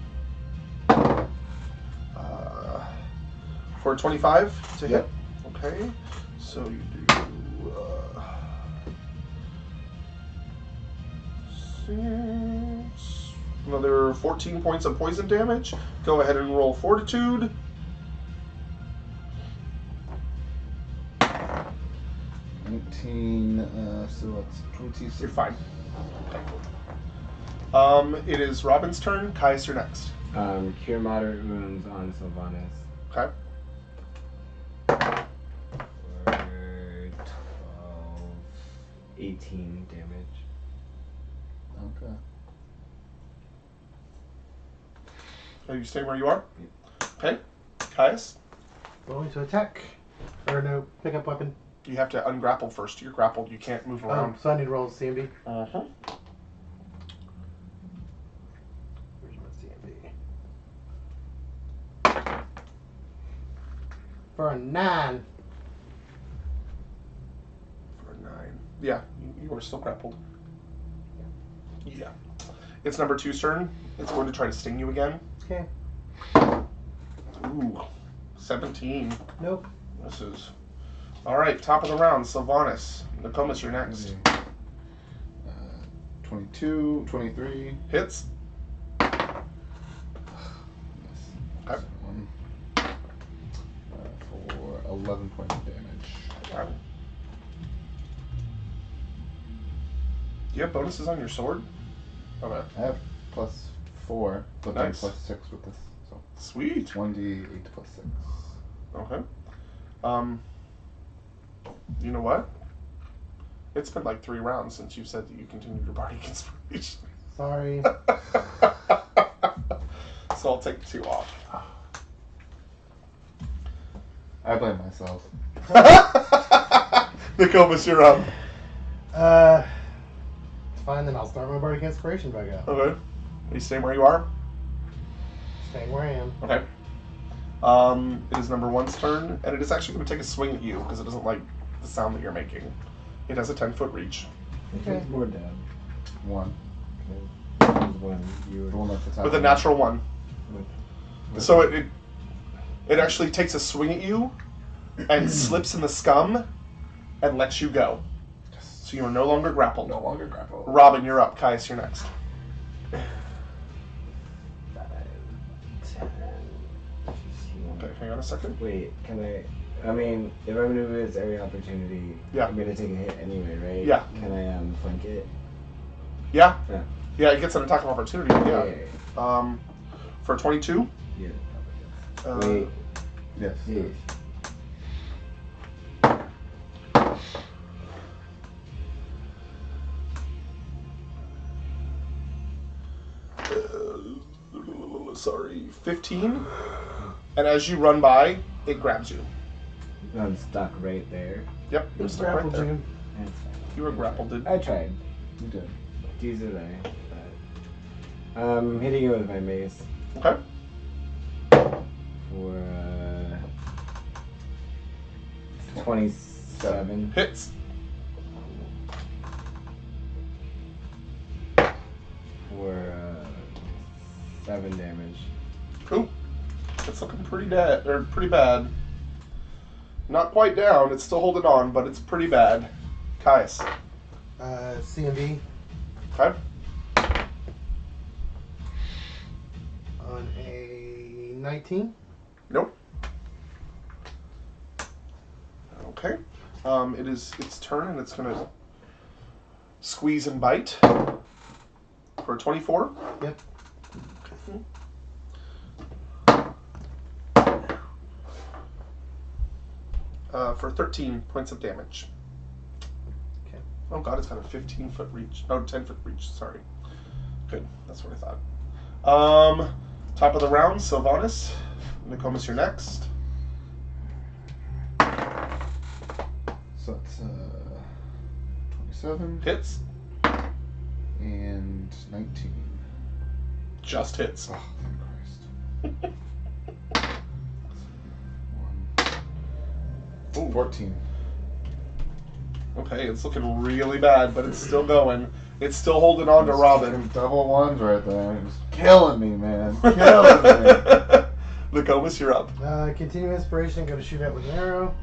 For a 25 to hit. Okay, so you do another 14 points of poison damage. Go ahead and roll Fortitude. 19, so that's 26. You're fine. It is Robin's turn. Caius, you're next. Cure moderate wounds on Sylvanas. Okay. For 12, 18 damage. Okay. Are you staying where you are? Okay. Caius, Going to attack. Or no, pick up weapon. you have to ungrapple first. You're grappled. You can't move around. So I need to roll CMB. Uh-huh. Where's my CMB? For a 9. For a 9. Yeah, you are still grappled. Yeah. It's number 2's turn. It's going to try to sting you again. Okay. Ooh. 17. Nope. This is... Alright, top of the round. Sylvanas. Nokomis, you're next. 22, 23. Hits. Yes. Okay. One. For 11 points of damage. Do you have bonuses on your sword? Okay. I have +4, but then Nice. +6 with this. So Sweet. 1d8 +6. Okay. You know what? It's been like 3 rounds since you said that you continued your bardic inspiration. Sorry. So I'll take 2 off. I blame myself. Nokomis, you're up. It's fine, then I'll start my bardic inspiration back up. Okay. Are you staying where you are? Staying where I am. Okay. It is number 1's turn, and it is actually going to take a swing at you because it doesn't like the sound that you're making. It has a 10-foot reach. Which one's more dead? 1. Which one's one? You The one that's attacking. With a natural 1. with So it actually takes a swing at you and slips in the scum and lets you go. So you are no longer grappled. No longer grappled. Robin, you're up. Caius, you're next. 5, 10, 15, Okay, hang on a second. Wait, can I? I mean, if I maneuver its area of opportunity, Yeah. I'm gonna take a hit anyway, right? Yeah. Can I flank it? Yeah? Yeah. Yeah, it gets an attack of opportunity, yeah. For 22? Yeah. Wait. Yes. Yeah. Sorry, 15. And as you run by, it grabs you. I'm stuck right there. Yep, you're stuck right Grappled there. you. That's fine. You were grappled, dude. I tried. You did. These are they. But I'm hitting it with my mace Okay. for 27. Hits. For 7 damage. Cool. It's looking pretty bad. Not quite down. It's still holding on, but it's pretty bad. Caius. CMV Okay. on a 19. Nope. Okay. It is its turn, and it's gonna squeeze and bite for 24. Yep. For 13 points of damage. Okay. Oh god, it's got a 15-foot reach. Oh, 10-foot reach, sorry. Good, that's what I thought. Top of the round, Sylvanas. Nicomas, you're next. So that's 27 Hits. and 19. Just hits. Oh, thank Christ. Ooh. 14. Okay, it's looking really bad, but it's still going. It's still holding on to Robin. Double ones right there. It's killing me, man. Killing me. Nicomas, you're up. Continue inspiration. Go to shoot out with an arrow.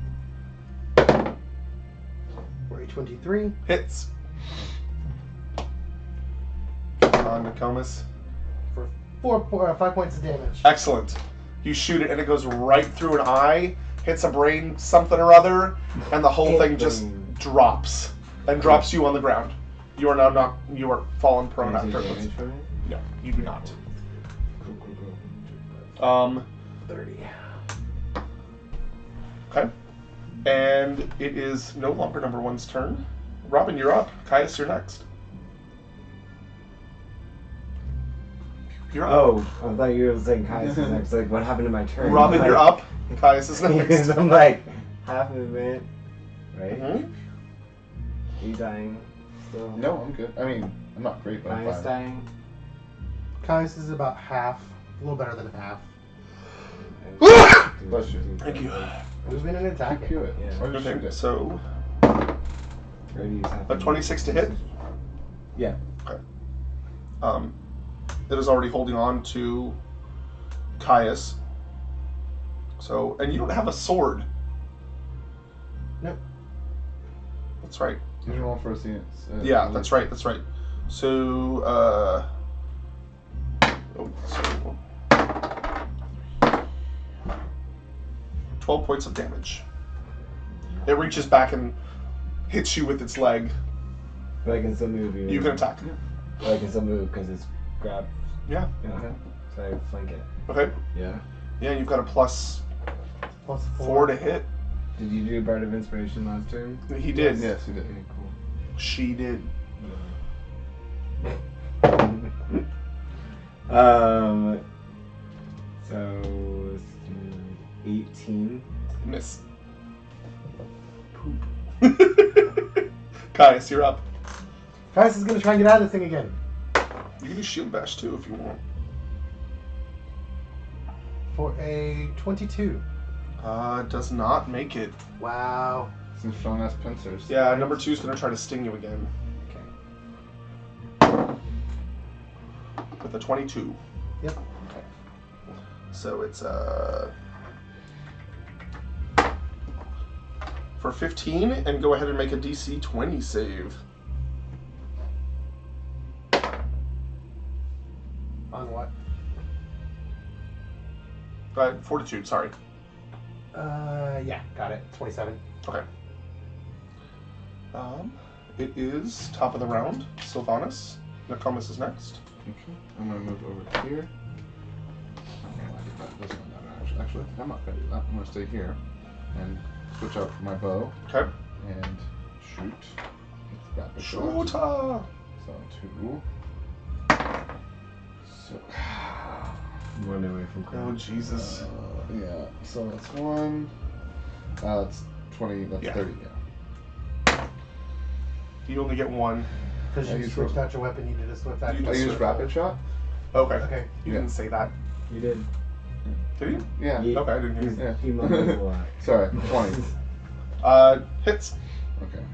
For a 23. Hits. Come on, Nicomas. For 5 points of damage. Excellent. You shoot it, and it goes right through an eye, hits a brain something or other, and the whole thing just drops and drops you on the ground. You are now not. You are fallen prone Can I take after. damage from it? No, you do not. Cool. 30. Okay. And it is no longer number one's turn. Robin, you're up. Caius, you're next. You're up. Oh, I thought you were saying Kai's next. Like, what happened to my turn? Robin, Like, you're up. Caius is next. I'm like, half movement, right? Mhm. Are you dying still? No, I'm good. I mean, I'm not great, but I'm Kai's fine. dying? Caius is about half. A little better than half. Bless you. Thank you. Moving and attacking. Cue it. Yeah. Or just shoot Okay, it. so Or do you have a 26 to hit. Yeah. It is already holding on to Caius. So, and you don't have a sword. Nope. That's right. You can roll for a scene. Yeah, that's right. That's right. So, 12 points of damage. It reaches back and hits you with its leg. But I can still move. You can attack. But I can still move because it's grabbed. Yeah. Okay. So I flank it. Okay. Yeah. Yeah, you've got a +4 +4 to hit. Did you do Bard of Inspiration last turn? He did. Yes, you did. Okay, cool. She did. So 18. Miss. Caius, you're up. Caius is gonna try and get out of this thing again. You can do shield bash too if you want. For a 22. Does not make it. Wow. Some strong ass pincers. Yeah, number 2 is gonna try to sting you again Okay. with a 22. Yep. So it's for 15, and go ahead and make a DC 20 save. On what? Fortitude, sorry. Yeah, got it. 27. Okay. It is top of the round. Sylvanas. Nokomis is next. Okay. I'm gonna move over here. I don't know why I did that. Doesn't matter. Actually, I think I'm not gonna do that. I'm gonna stay here and switch out for my bow Okay. and shoot. It's rapid shot. Shoota! So 2. So. One away from Oh, crowd. Jesus. Yeah. So that's 1. It's 20. That's Yeah. 30. Yeah. You only get 1. Because I you used switched ro- out your weapon, you did a swift action. You I just used rapid shot. Okay. Okay. You Yeah. didn't say that. You did. Did you? Yeah. He, Okay, I didn't hear you. Yeah. he mumbles a lot. Sorry. 20. Hits. Okay.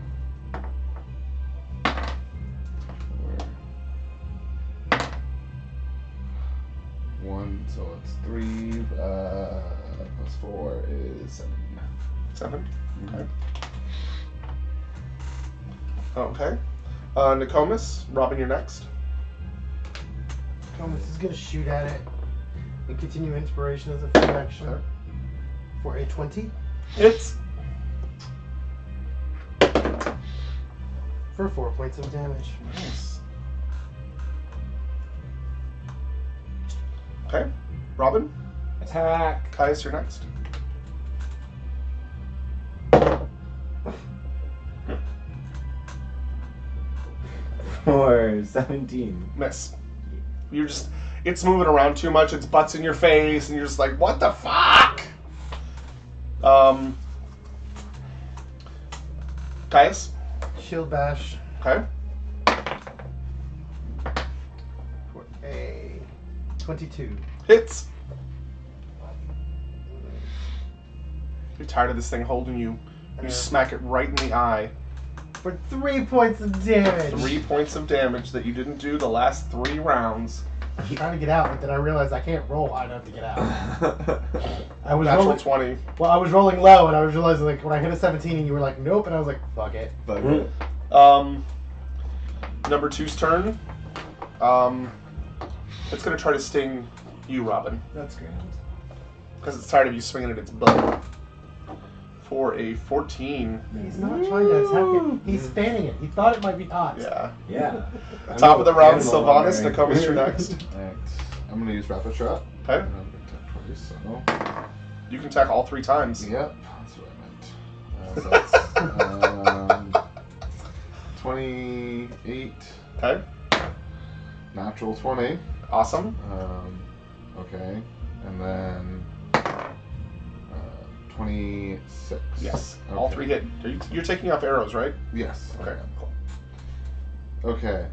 1, so it's 3. Plus 4 is 7. 7. Mhm. Okay. Nokomis, Robin, you're next. Thomas is going to shoot at it and continue inspiration as a free action Okay. for a 20 Hits. for 4 points of damage. Nice. Okay. Robin, Attack! Caius, you're next. For 17. Miss. You're just, it's moving around too much, it's butts in your face, and you're just like, what the fuck? Caius, Shield bash okay. for a 22. Hits. You're tired of this thing holding you. You smack it right in the eye. For 3 points of damage. 3 points of damage that you didn't do the last 3 rounds. I was trying to get out, but then I realized I can't roll high enough to get out. I was Natural rolling, 20. well, I was rolling low, and I was realizing like when I hit a 17, and you were like, nope, and I was like, fuck it. Fuck Mm. it. Number 2's turn. It's going to try to sting you, Robin, That's grand. because it's tired of you swinging at its butt. For a 14. He's not trying to attack it. He's fanning it. He thought it might be hot. Yeah. Yeah. Top of the round, Animal Sylvanas. wandering. Nokomis, you're next. Alright. I'm gonna use rapid shot. Okay. And I'm gonna attack twice, so. You can attack all 3 times. Yep, that's what I meant. So that's 28, Okay. natural 20. Awesome. Okay, and then 26. Yes. All Okay. 3 hit. You're taking off arrows, right? Yes. Okay. Cool. Okay.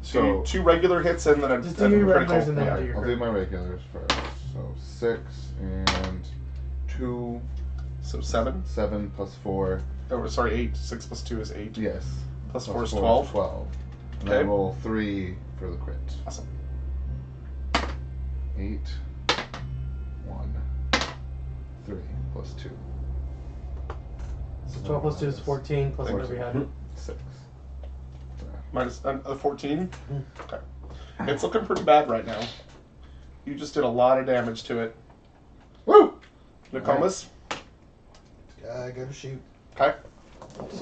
So So 2 regular hits and then a Just do your critical. regulars and then Alright, do your I'll crit. do my regulars first. So 6 and 2, So 7. 7 plus 4. Oh, sorry, 8. 6 plus 2 is 8. Yes. Plus Plus 4 is 4 12. 12. And Okay. then roll 3 for the crit. Awesome. 8, 1, 3 plus 2. So 12 plus 2 is 14, plus whatever you had. 6. Minus 14. Mm. Okay. It's looking pretty bad right now. You just did a lot of damage to it. Woo! Nokomis. I gotta shoot. Okay. I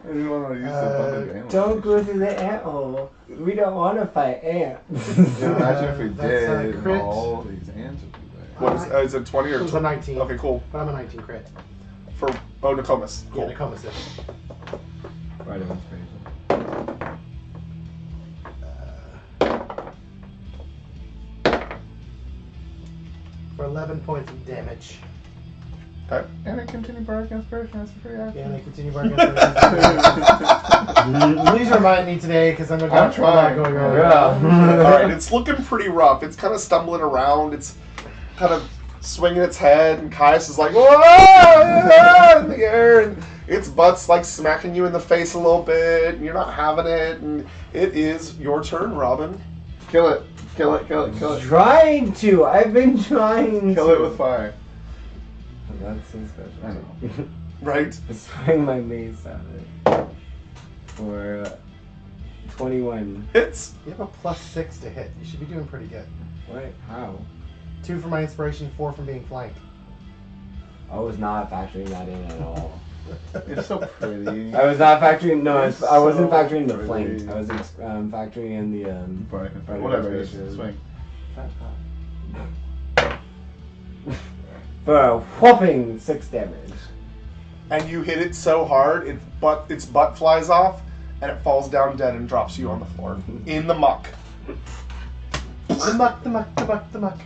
didn't want to use the fucking animal. Don't go to the ant hole. We don't want to fight ants. Yeah, imagine if we That's a did, and crit. all these ants would be there. What is it 20 or It was a 20? 19. Okay, cool. But I'm a 19 crit. For Nokomis. Yeah, Cool. the compass is. Right of inspiration. For 11 points of damage. Okay. And it continued bardic inspiration as a free action. Yeah, and I continue barking. Please remind me today, because I'm I'm about trying. going over. Yeah. Alright, it's looking pretty rough. It's kind of stumbling around. It's kind of swinging its head, and Caius is like, whoa, in the air, and its butt's like smacking you in the face a little bit, and you're not having it, and it is your turn, Robin. Kill it. Kill it, kill it, kill it. Trying to. I've been trying Kill to. it with fire. That's so special. I know. Right? Swing my mace at it for 21. Hits. You have a +6 to hit. You should be doing pretty good. What? How? 2 from my inspiration, 4 from being flanked. I was not factoring that in at all. You're so pretty. I was not factoring. No, You're I wasn't so factoring the pretty. flank. I was factoring in the Right. Whatever it is. Swing. For a whopping 6 damage. And you hit it so hard, its butt flies off, and it falls down dead and drops you on the floor in the muck. The muck, the muck, the muck, the muck.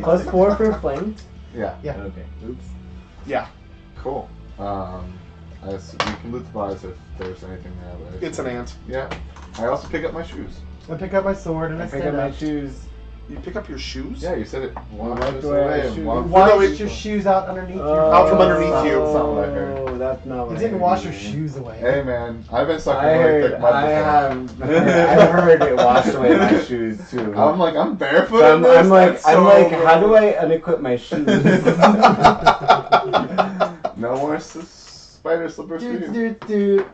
Plus 4 for flanked. Yeah. Yeah. Okay. Oops. Yeah, Cool. You can loot the bodies if there's anything there. But it's an ant. Yeah. I also pick up my shoes. I pick up my sword and I I pick stand up my up. shoes. You pick up your shoes? Yeah, you said it. Wash Wipe this away away my and shoes. walk- Wash No, it- your shoes out underneath your Out from underneath you. That's not what I heard. Oh, that's not what You I didn't heard wash your either. shoes away. Hey man, I've been stuck I in really heard. thick mud I before. have. I heard it washed away my shoes too. I'm barefoot. So in this? I'm like, That's so how do I unequip my shoes? No more spider slippers for you. Do.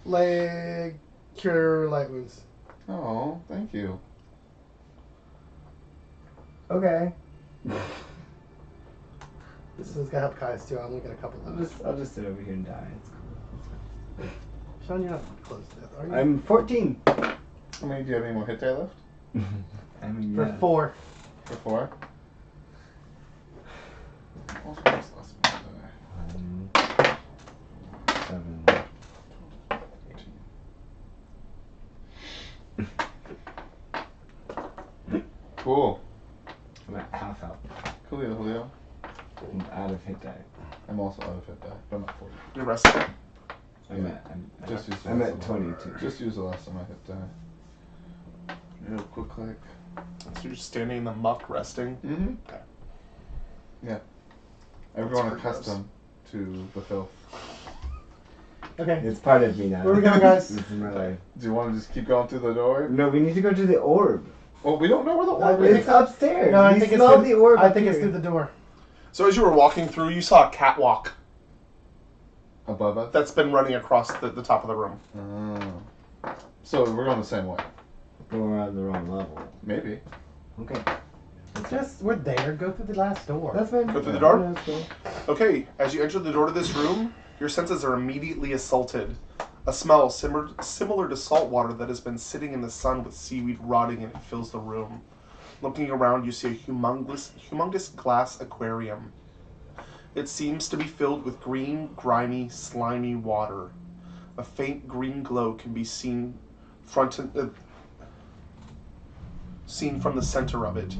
Leg cure light wounds. Oh, thank you. Okay. This one's gonna help Kai's too. I'm looking at a couple of those. I'll just sit over here and die. It's cool. Sean, you're not close to death, are you? I'm 14. How many do you have any more hit die left? I mean, For 4. For 4? Also, what's the last one? 7. Cool. I'm at half health. Coolio, Julio. I'm out of hit die. I'm also out of hit die, but I'm at 40. You're resting. I'm Yeah. at Just use the I'm last at one. 22. Just use the last of my hit die. Real quick click. So you're standing in the muck resting. Mm-hmm. Okay. Yeah. Everyone pretty gross. accustomed to the filth. Okay. It's part of me now. Where we going, guys? This is my life. Do you want to just keep going through the door? No, we need to go to the orb. Well, we don't know where the I orb It's is. upstairs. No, I we think it's smelled through, the orb. I up think it's here. through the door. So as you were walking through, you saw a catwalk Above us? that's been running across the top of the room. Oh. So we're going the same way. But we're on the wrong level. Maybe. Okay. Just, we're there. Go through the last door. That's fine. Go through the door? Yeah, that's cool. Okay, as you enter the door to this room, your senses are immediately assaulted. A smell similar to salt water that has been sitting in the sun with seaweed rotting in it fills the room. Looking around, you see a humongous glass aquarium. It seems to be filled with green, grimy, slimy water. A faint green glow can be seen seen from the center of it.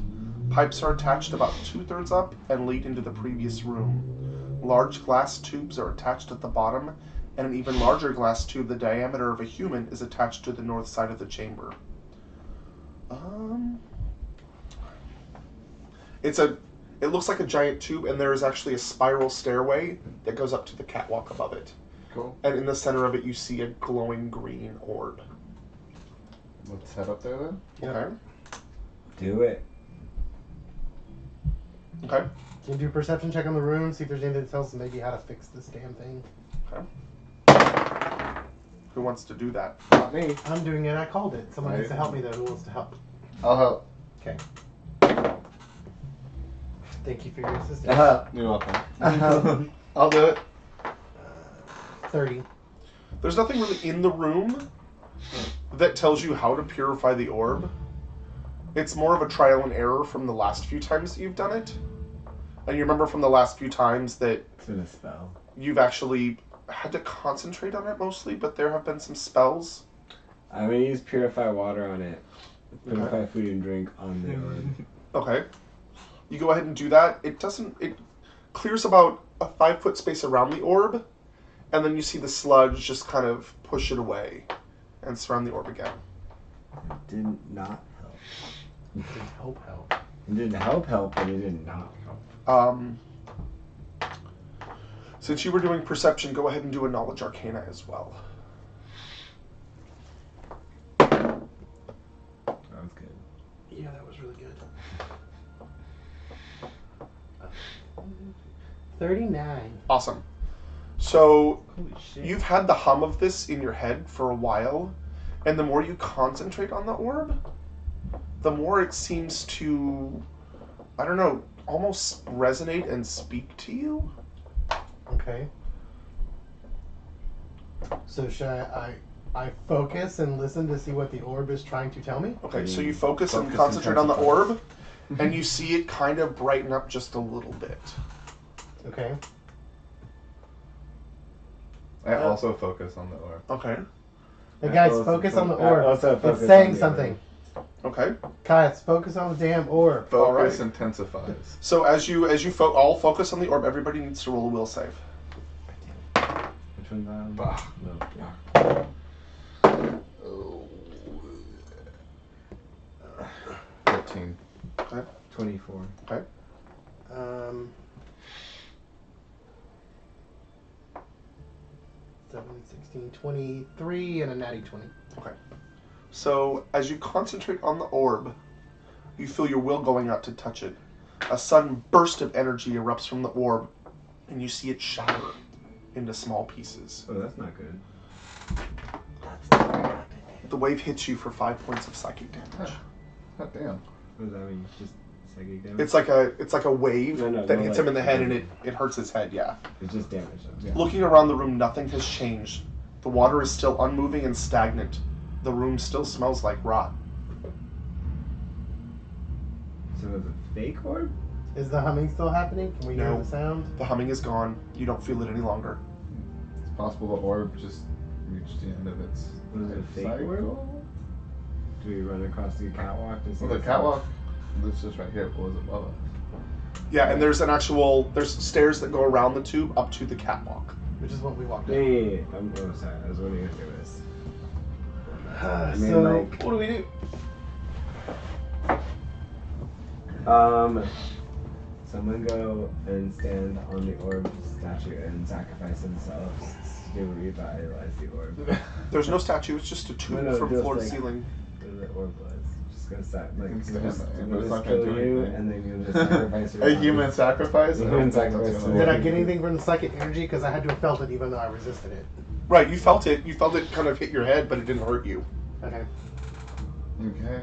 Pipes are attached about 2/3 up and lead into the previous room. Large glass tubes are attached at the bottom, and an even larger glass tube the diameter of a human is attached to the north side of the chamber. It looks like a giant tube, and there is actually a spiral stairway that goes up to the catwalk above it. Cool. And in the center of it, you see a glowing green orb. Let's head up there then. Okay. Do it. Okay. Can you do a perception check on the room? See if there's anything that tells us maybe how to fix this damn thing. Okay. Who wants to do that? Not me. I'm doing it. I called it. Someone needs to Right. help me though. Who wants to help? I'll help. Okay. Thank you for your assistance. You're welcome. I'll do it. 30. There's nothing really in the room that tells you how to purify the orb. It's more of a trial and error from the last few times that you've done it. And you remember from the last few times that It's in a spell. you've actually had to concentrate on it mostly, but there have been some spells. I'm gonna use purify water on it. Purify Okay. food and drink on the orb. Okay. You go ahead and do that. It clears about a 5-foot space around the orb, and then you see the sludge just kind of push it away and surround the orb again. Did not help. Didn't help. It didn't help, but it did not help. Since you were doing perception, go ahead and do a knowledge arcana as well. That was good. Yeah, that was really good. 39. Awesome. So Holy shit. you've had the hum of this in your head for a while, And the more you concentrate on the orb, the more it seems to, I don't know, almost resonate and speak to you. Okay. So should I focus and listen to see what the orb is trying to tell me? Okay, so you focus and Focus concentrate on the intensifies. orb, and you see it kind of brighten up just a little bit. Okay. I also focus on the orb. Okay. Hey guys, Also focus on the fo- I orb. also It's focus saying on the something. Okay. Guys, focus on the damn orb. Focus Alright. intensifies. So as you all focus on the orb, everybody needs to roll a will save. Which one's on? Bah. No. Oh. 13. 24. Um, 7, 16, 23, and a natty 20. So as you concentrate on the orb, you feel your will going out to touch it. A sudden burst of energy erupts from the orb, and you see it shatter into small pieces. Oh, that's not good. The wave hits you for 5 points of psychic damage. God damn. What does that mean? Just psychic damage? It's like a wave No, that no, hits like- him in the head, and it hurts his head. Yeah. It's just damage. Yeah. Looking around the room, nothing has changed. The water is still unmoving and stagnant. The room still smells like rot. So it's a fake orb? Is the humming still happening? Can we hear No. the sound? The humming is gone. You don't feel it any longer. It's possible the orb just reached the end of its Was it a fake cycle. orb? Do we run across the catwalk to see Well, the what's catwalk, this is right here, was above us. Yeah, and there's stairs that go around the tube up to the catwalk. Which is what we walked Yeah, in. yeah, yeah. Oh, sorry. I was wondering if there was. I mean, So, like, What do we do? someone go and stand on the orb statue and sacrifice themselves to revitalize the orb. There's no statue. It's just a tube No, from just floor to like- ceiling. Where the orb was. Just gonna start, like, It's we'll just, stand, we'll but it's just not gonna kill do you, anything. and then you'll just sacrifice your A body. human sacrifice? I Human don't think that's sacrifice. gonna did I work. get anything from the psychic energy? Because I had to have felt it even though I resisted it. Right, you felt it. You felt it kind of hit your head, but it didn't hurt you. Okay. Okay.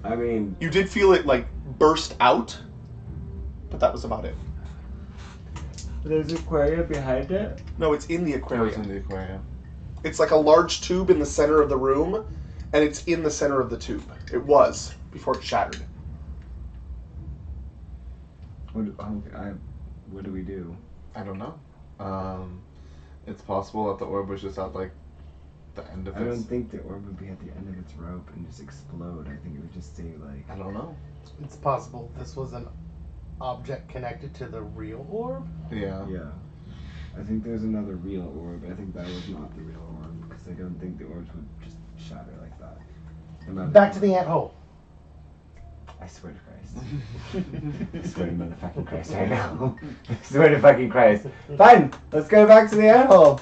I mean, You did feel it like burst out, but that was about it. there's an aquarium behind it. No, it's in the It was aquarium. in the aquarium. It's like a large tube in the center of the room, and it's in the center of the tube. It was before it shattered. What do we do? I don't know. It's possible that the orb was just at like the end of I don't its. think the orb would be at the end of its rope and just explode. I think it would just stay like. I don't know. It's possible this was an object connected to the real orb. Yeah. Yeah. I think there's another real orb. I think that was not the real orb because I don't think the orbs would just shatter like that. No matter- Back to the anthole. I swear to Christ. I swear to motherfucking Christ right now. I swear to fucking Christ. Fine, let's go back to the asshole.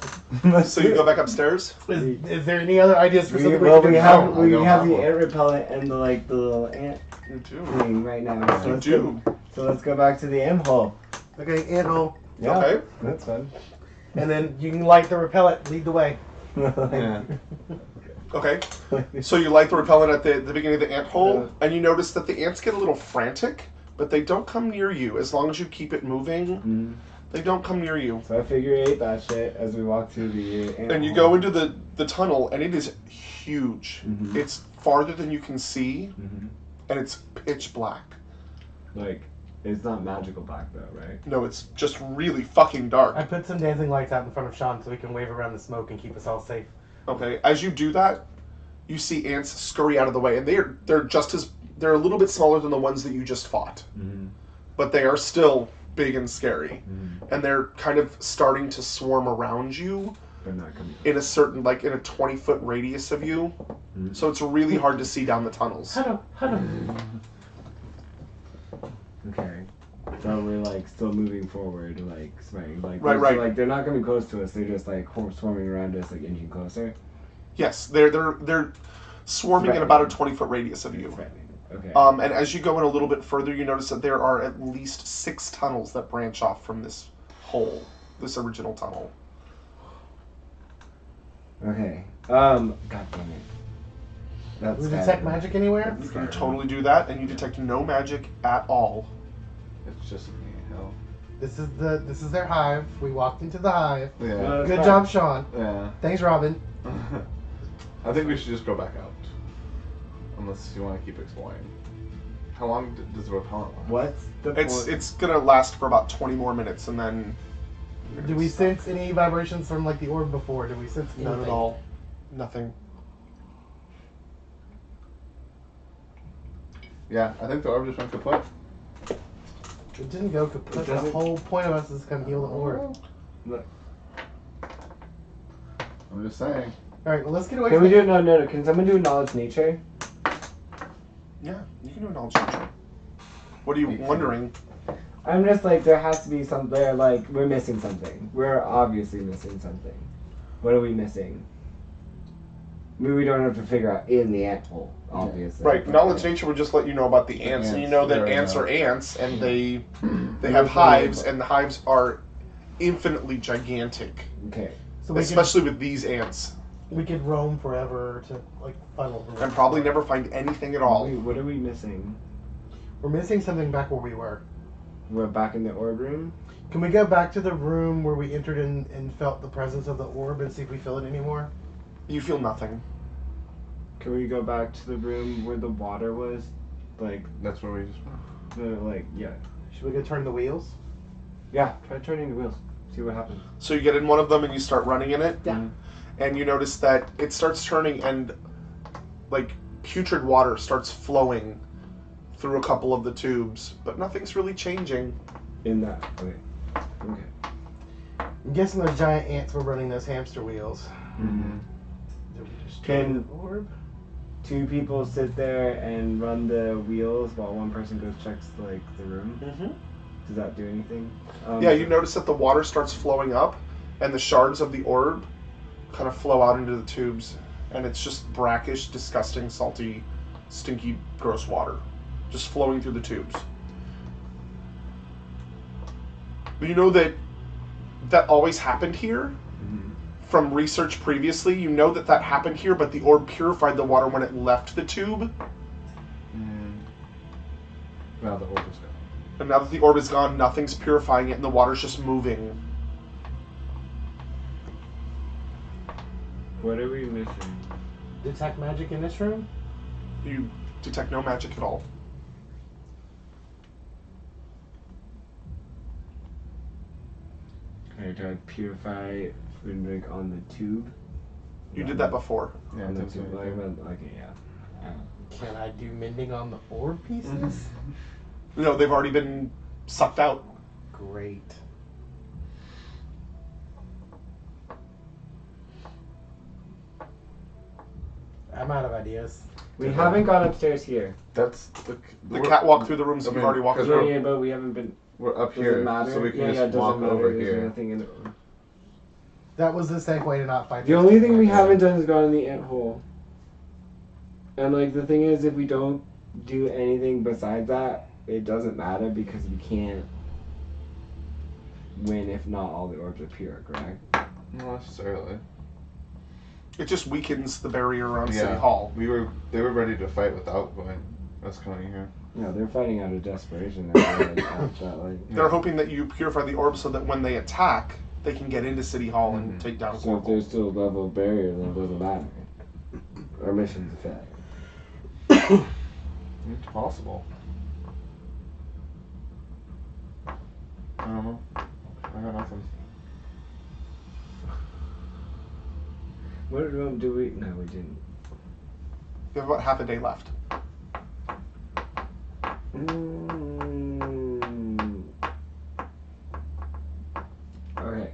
So you go back upstairs? Is there any other ideas for something Well, we we can have I we don't have have the one. ant repellent and the little ant You do. thing right now. So You let's do. So let's go back to the ant hole. do? Okay, anthole. Yeah, Okay. that's fun. And then you can light the repellent. Lead the way. Yeah. Okay. So you light the repellent at the beginning of the ant hole, and you notice that the ants get a little frantic, but they don't come near you. As long as you keep it moving, Mhm. they don't come near you. So I figure 8 that shit as we walk through the ant And you hole. go into the tunnel, and it is huge. Mhm. It's farther than you can see, Mhm. and it's pitch black. Like, it's not magical black though, right? No, it's just really fucking dark. I put some dancing lights out in front of Sean so he can wave around the smoke and keep us all safe. Okay, as you do that, you see ants scurry out of the way, and they're a little bit smaller than the ones that you just fought, Mm-hmm. but they are still big and scary, Mm-hmm. and they're kind of starting to swarm around you They're not coming. in a certain, like in a 20-foot radius of you. Mhm. So it's really hard to see down the tunnels. Huddle, huddle. Okay. So we're like still moving forward, like sweating, like Right, so, right. like they're not coming close to us. They're just like swarming around us, like inching closer. Yes, they're swarming in about a 20-foot radius of you. Threatening. Okay. And as you go in a little bit further, you notice that there are at least 6 tunnels that branch off from this hole, this original tunnel. Okay. God damn it. That's Do we detect magic anywhere? You can totally do that, and you detect no magic at all. It's just me. Hell. This is their hive. We walked into the hive. Yeah. No, Good job, Sean. Yeah. Thanks, Robin. I think we should just go back out. Unless you want to keep exploring. How long does the repellent last? What's the point? It's gonna last for about 20 more minutes, and then. Do we sense any vibrations from like the orb before? Do we sense anything? None at all. Nothing. Yeah, I think the orb just went kaput. It didn't go kaput. The doesn't- whole point of us is to come heal the orb. Look. I'm just saying. Alright, well, let's get away Can from we do no? Can someone do knowledge nature? Yeah, you can do a knowledge check. What are you wondering? I'm just like, there has to be something there, like, we're missing something. We're obviously missing something. What are we missing? Maybe we don't have to figure out in the ant hole, obviously. Right, but- knowledge nature would just let you know about the ants, and you know that Ants, ants there are we ants, and they There's have no hives, label. and the hives are infinitely gigantic, Okay. So we especially with these ants, we could roam forever to like funnel. and probably never find anything at all. Wait, what are we missing? We're missing something back where we were. We're back in the orb room? Can we go back to the room where we entered and felt the presence of the orb and see if we feel it anymore? You feel nothing. Can we go back to the room where the water was? Like, That's where we just went. yeah. Should we go turn the wheels? Yeah, try turning the wheels. See what happens. So you get in one of them and you start running in it, Yeah. and you notice that it starts turning, and like putrid water starts flowing through a couple of the tubes, but nothing's really changing. In that. Okay. I'm guessing those giant ants were running those hamster wheels. Mm-hmm. Did we just Can- turn the orb? Two people sit there and run the wheels while one person goes checks, like, the room. Mm-hmm. Does that do anything? Yeah, you notice that the water starts flowing up, and the shards of the orb kind of flow out into the tubes, and it's just brackish, disgusting, salty, stinky, gross water, just flowing through the tubes. But you know that always happened here. Mhm. From research previously, you know that happened here, but the orb purified the water when it left the tube, Now the orb is gone. and now that the orb is gone, nothing's purifying it, and the water's just moving. What are we missing? Detect magic in this room? You detect no magic at all. Okay, do I purify food and drink on the tube? You did that before. Yeah, I On the think so. tube, like, okay, yeah. Can I do mending on the orb pieces? No, they've already been sucked out. Great. I'm out of ideas. We haven't gone upstairs here. That's The we're- cat walked through the rooms I that mean, you've already walked 'cause through. Yeah, but we haven't been. We're up Does here, it matter? so we can yeah, just it doesn't walk matter. over There's here. nothing in it. That was the segue to not fight. The this only thing. thing we haven't done is gone in the ant hole. And like the thing is, if we don't do anything besides that, it doesn't matter because we can't win if not all the orbs are pure, correct? Not necessarily. It just weakens the barrier around Yeah. City Hall. They were ready to fight without us coming here. No, they're fighting out of desperation. Like, They're hoping that you purify the orb so that when they attack, they can get into City Hall and take down so if Corvo. there's still a level of barrier, then it doesn't matter. Our mission's a failure. It's possible. I don't know. I got nothing. What room do we? No, we didn't. You have about half a day left. Okay.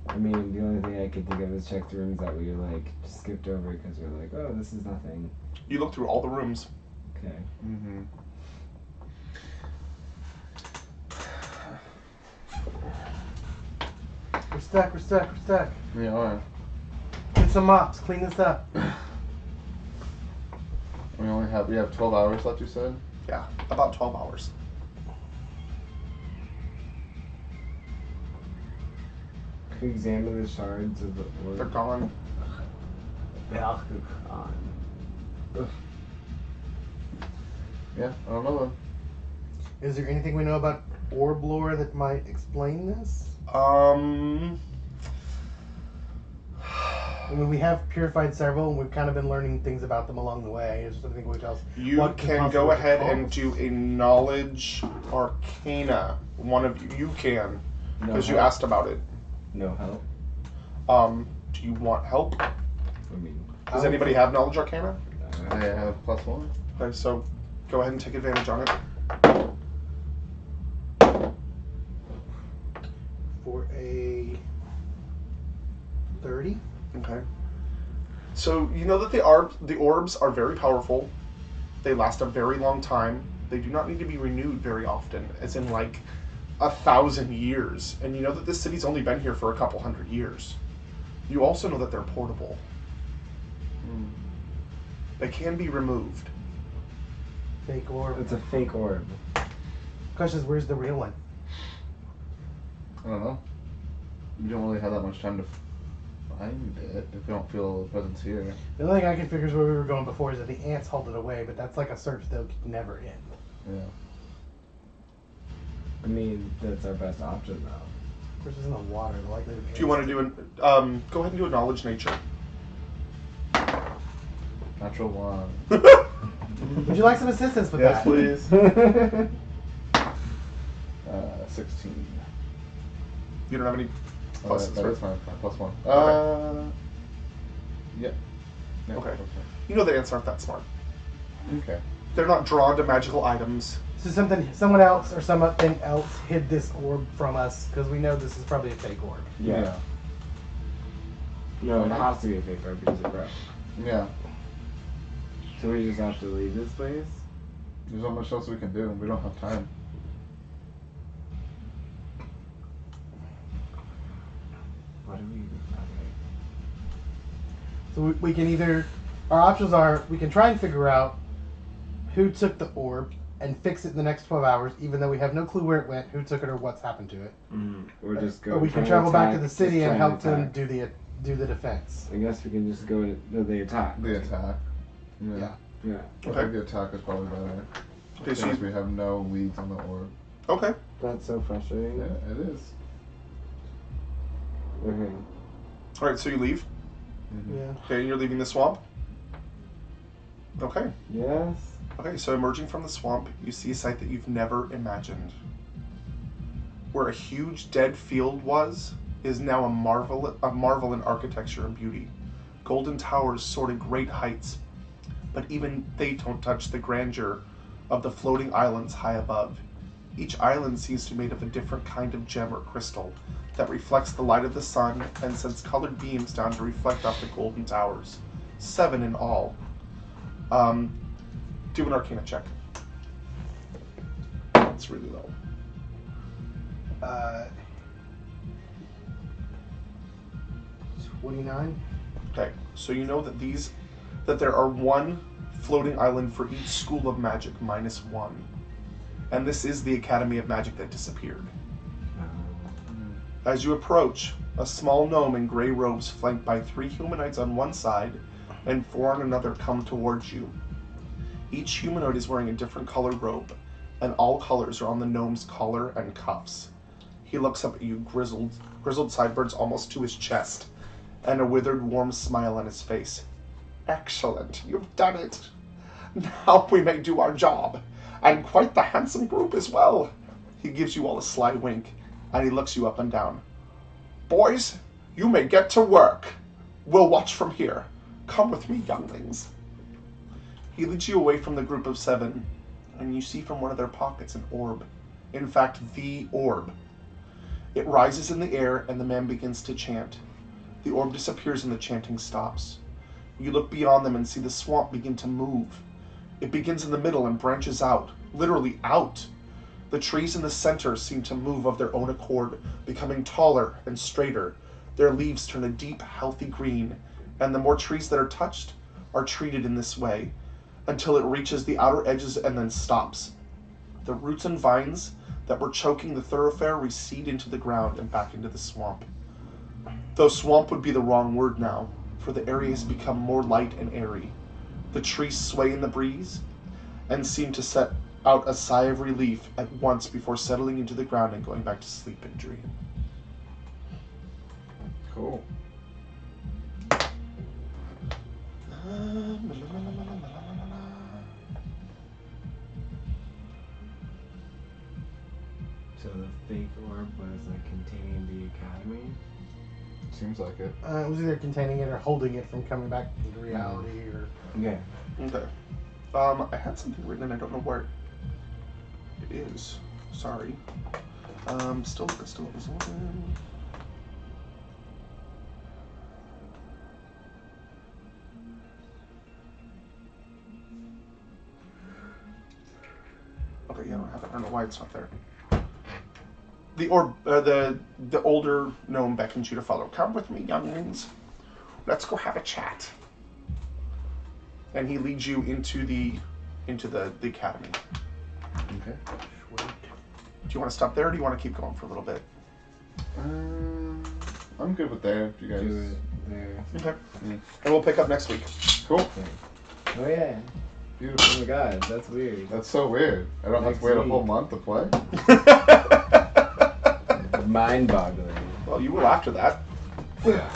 I mean, the only thing I could think of is check the rooms that we like skipped over because we're like, oh, this is nothing. You look through all the rooms. Okay. Mm-hmm. We're stuck. We're stuck. We're stuck. We are. Get some mops. Clean this up. We have 12 hours left, you said? Yeah, about 12 hours. Can we examine the shards of the orb? They're gone. Bakugan. Yeah, I don't know. Is there anything we know about orb lore that might explain this? I mean, we have purified several, and we've kind of been learning things about them along the way. Is there something we tell us? You What could can go possibly ahead cause? and do a knowledge arcana. One of you can, No because you help. asked about it. No help. Do you want help? I mean, Does anybody have knowledge arcana? I have +1. Okay, so go ahead and take advantage on it. For a 30? Okay. So you know that the orbs are very powerful. They last a very long time. They do not need to be renewed very often, as in like 1,000 years. And you know that this city's only been here for a couple hundred years. You also know that they're portable. They can be removed. Fake orb. it's a fake orb. Question is, where's the real one? I don't know. You don't really have that much time to find it if you don't feel the presence here. The only thing I can figure is where we were going before is that the ants hauled it away, but that's like a search that could never end. Yeah. I mean, that's our best option though. Of course, it's in the water. The likelihood of Do you want to do an go ahead and do a knowledge nature? Natural 1. Would you like some assistance with Yes, that? please. 16. You don't have any pluses, That right? is my +1. Yep. Yeah, Okay. +1. You know the ants aren't that smart. Okay. They're not drawn to magical items. So someone else or something else hid this orb from us because we know this is probably a fake orb. Yeah. No, it has to be a fake orb because it broke. Yeah. So we just have to leave this place? There's not much else we can do. We don't have time. What do we do? So we can either, our options are, we can try and figure out who took the orb and fix it in the next 12 hours, even though we have no clue where it went, who took it, or what's happened to it. Or just go. Or we try can and travel back to attack, the just city and try help them attack. do the defense. I guess we can just go to the attack. The attack. Yeah. Yeah. I think the attack is probably better. Okay, so Since you, we have no leads on the orb. okay. That's so frustrating. Yeah, it is. Okay. All right, so you leave. Mm-hmm. Yeah. Okay, and you're leaving the swamp. Okay. Yes. Okay, so emerging from the swamp, you see a sight that you've never imagined. Where a huge dead field was, is now a marvel in architecture and beauty. Golden towers soar to great heights, but even they don't touch the grandeur of the floating islands high above. Each island seems to be made of a different kind of gem or crystal that reflects the light of the sun and sends colored beams down to reflect off the golden towers. 7 in all. Do an Arcana check. It's really low. 29. Okay, so you know that there are 1 floating island for each school of magic minus 1. And this is the Academy of Magic that disappeared. As you approach, a small gnome in gray robes flanked by 3 humanoids on one side and 4 on another come towards you. Each humanoid is wearing a different colored robe, and all colors are on the gnome's collar and cuffs. He looks up at you, grizzled sideburns almost to his chest, and a withered, warm smile on his face. Excellent, you've done it. Now we may do our job, and quite the handsome group as well. He gives you all a sly wink, and he looks you up and down. Boys, you may get to work. We'll watch from here. Come with me, younglings. He leads you away from the group of 7, and you see from one of their pockets an orb. In fact, the orb. It rises in the air, and the man begins to chant. The orb disappears and the chanting stops. You look beyond them and see the swamp begin to move. It begins in the middle and branches out, literally out. The trees in the center seem to move of their own accord, becoming taller and straighter. Their leaves turn a deep, healthy green, and the more trees that are touched are treated in this way, until it reaches the outer edges and then stops. The roots and vines that were choking the thoroughfare recede into the ground and back into the swamp. Though swamp would be the wrong word now, for the area has become more light and airy. The trees sway in the breeze and seem to set out a sigh of relief at once before settling into the ground and going back to sleep and dream. Cool. So the fake orb was like containing the academy. Seems like it. It was either containing it or holding it from coming back into reality, or Okay. Okay. I had something written and I don't know where it is. Sorry. Still was open. Okay, yeah, I don't have it. I don't know why it's not there. The older gnome beckons you to follow. Come with me, younglings. Let's go have a chat. And he leads you into the academy. Okay. Do you want to stop there, or do you want to keep going for a little bit? I'm good with there. If you guys. Do it there. Okay. Yeah. And we'll pick up next week. Cool. Oh yeah. Beautiful. Oh my god, that's weird. That's so weird. I don't have Next to wait a week. whole month to play. Mind-boggling. Well, you will after that. Yeah.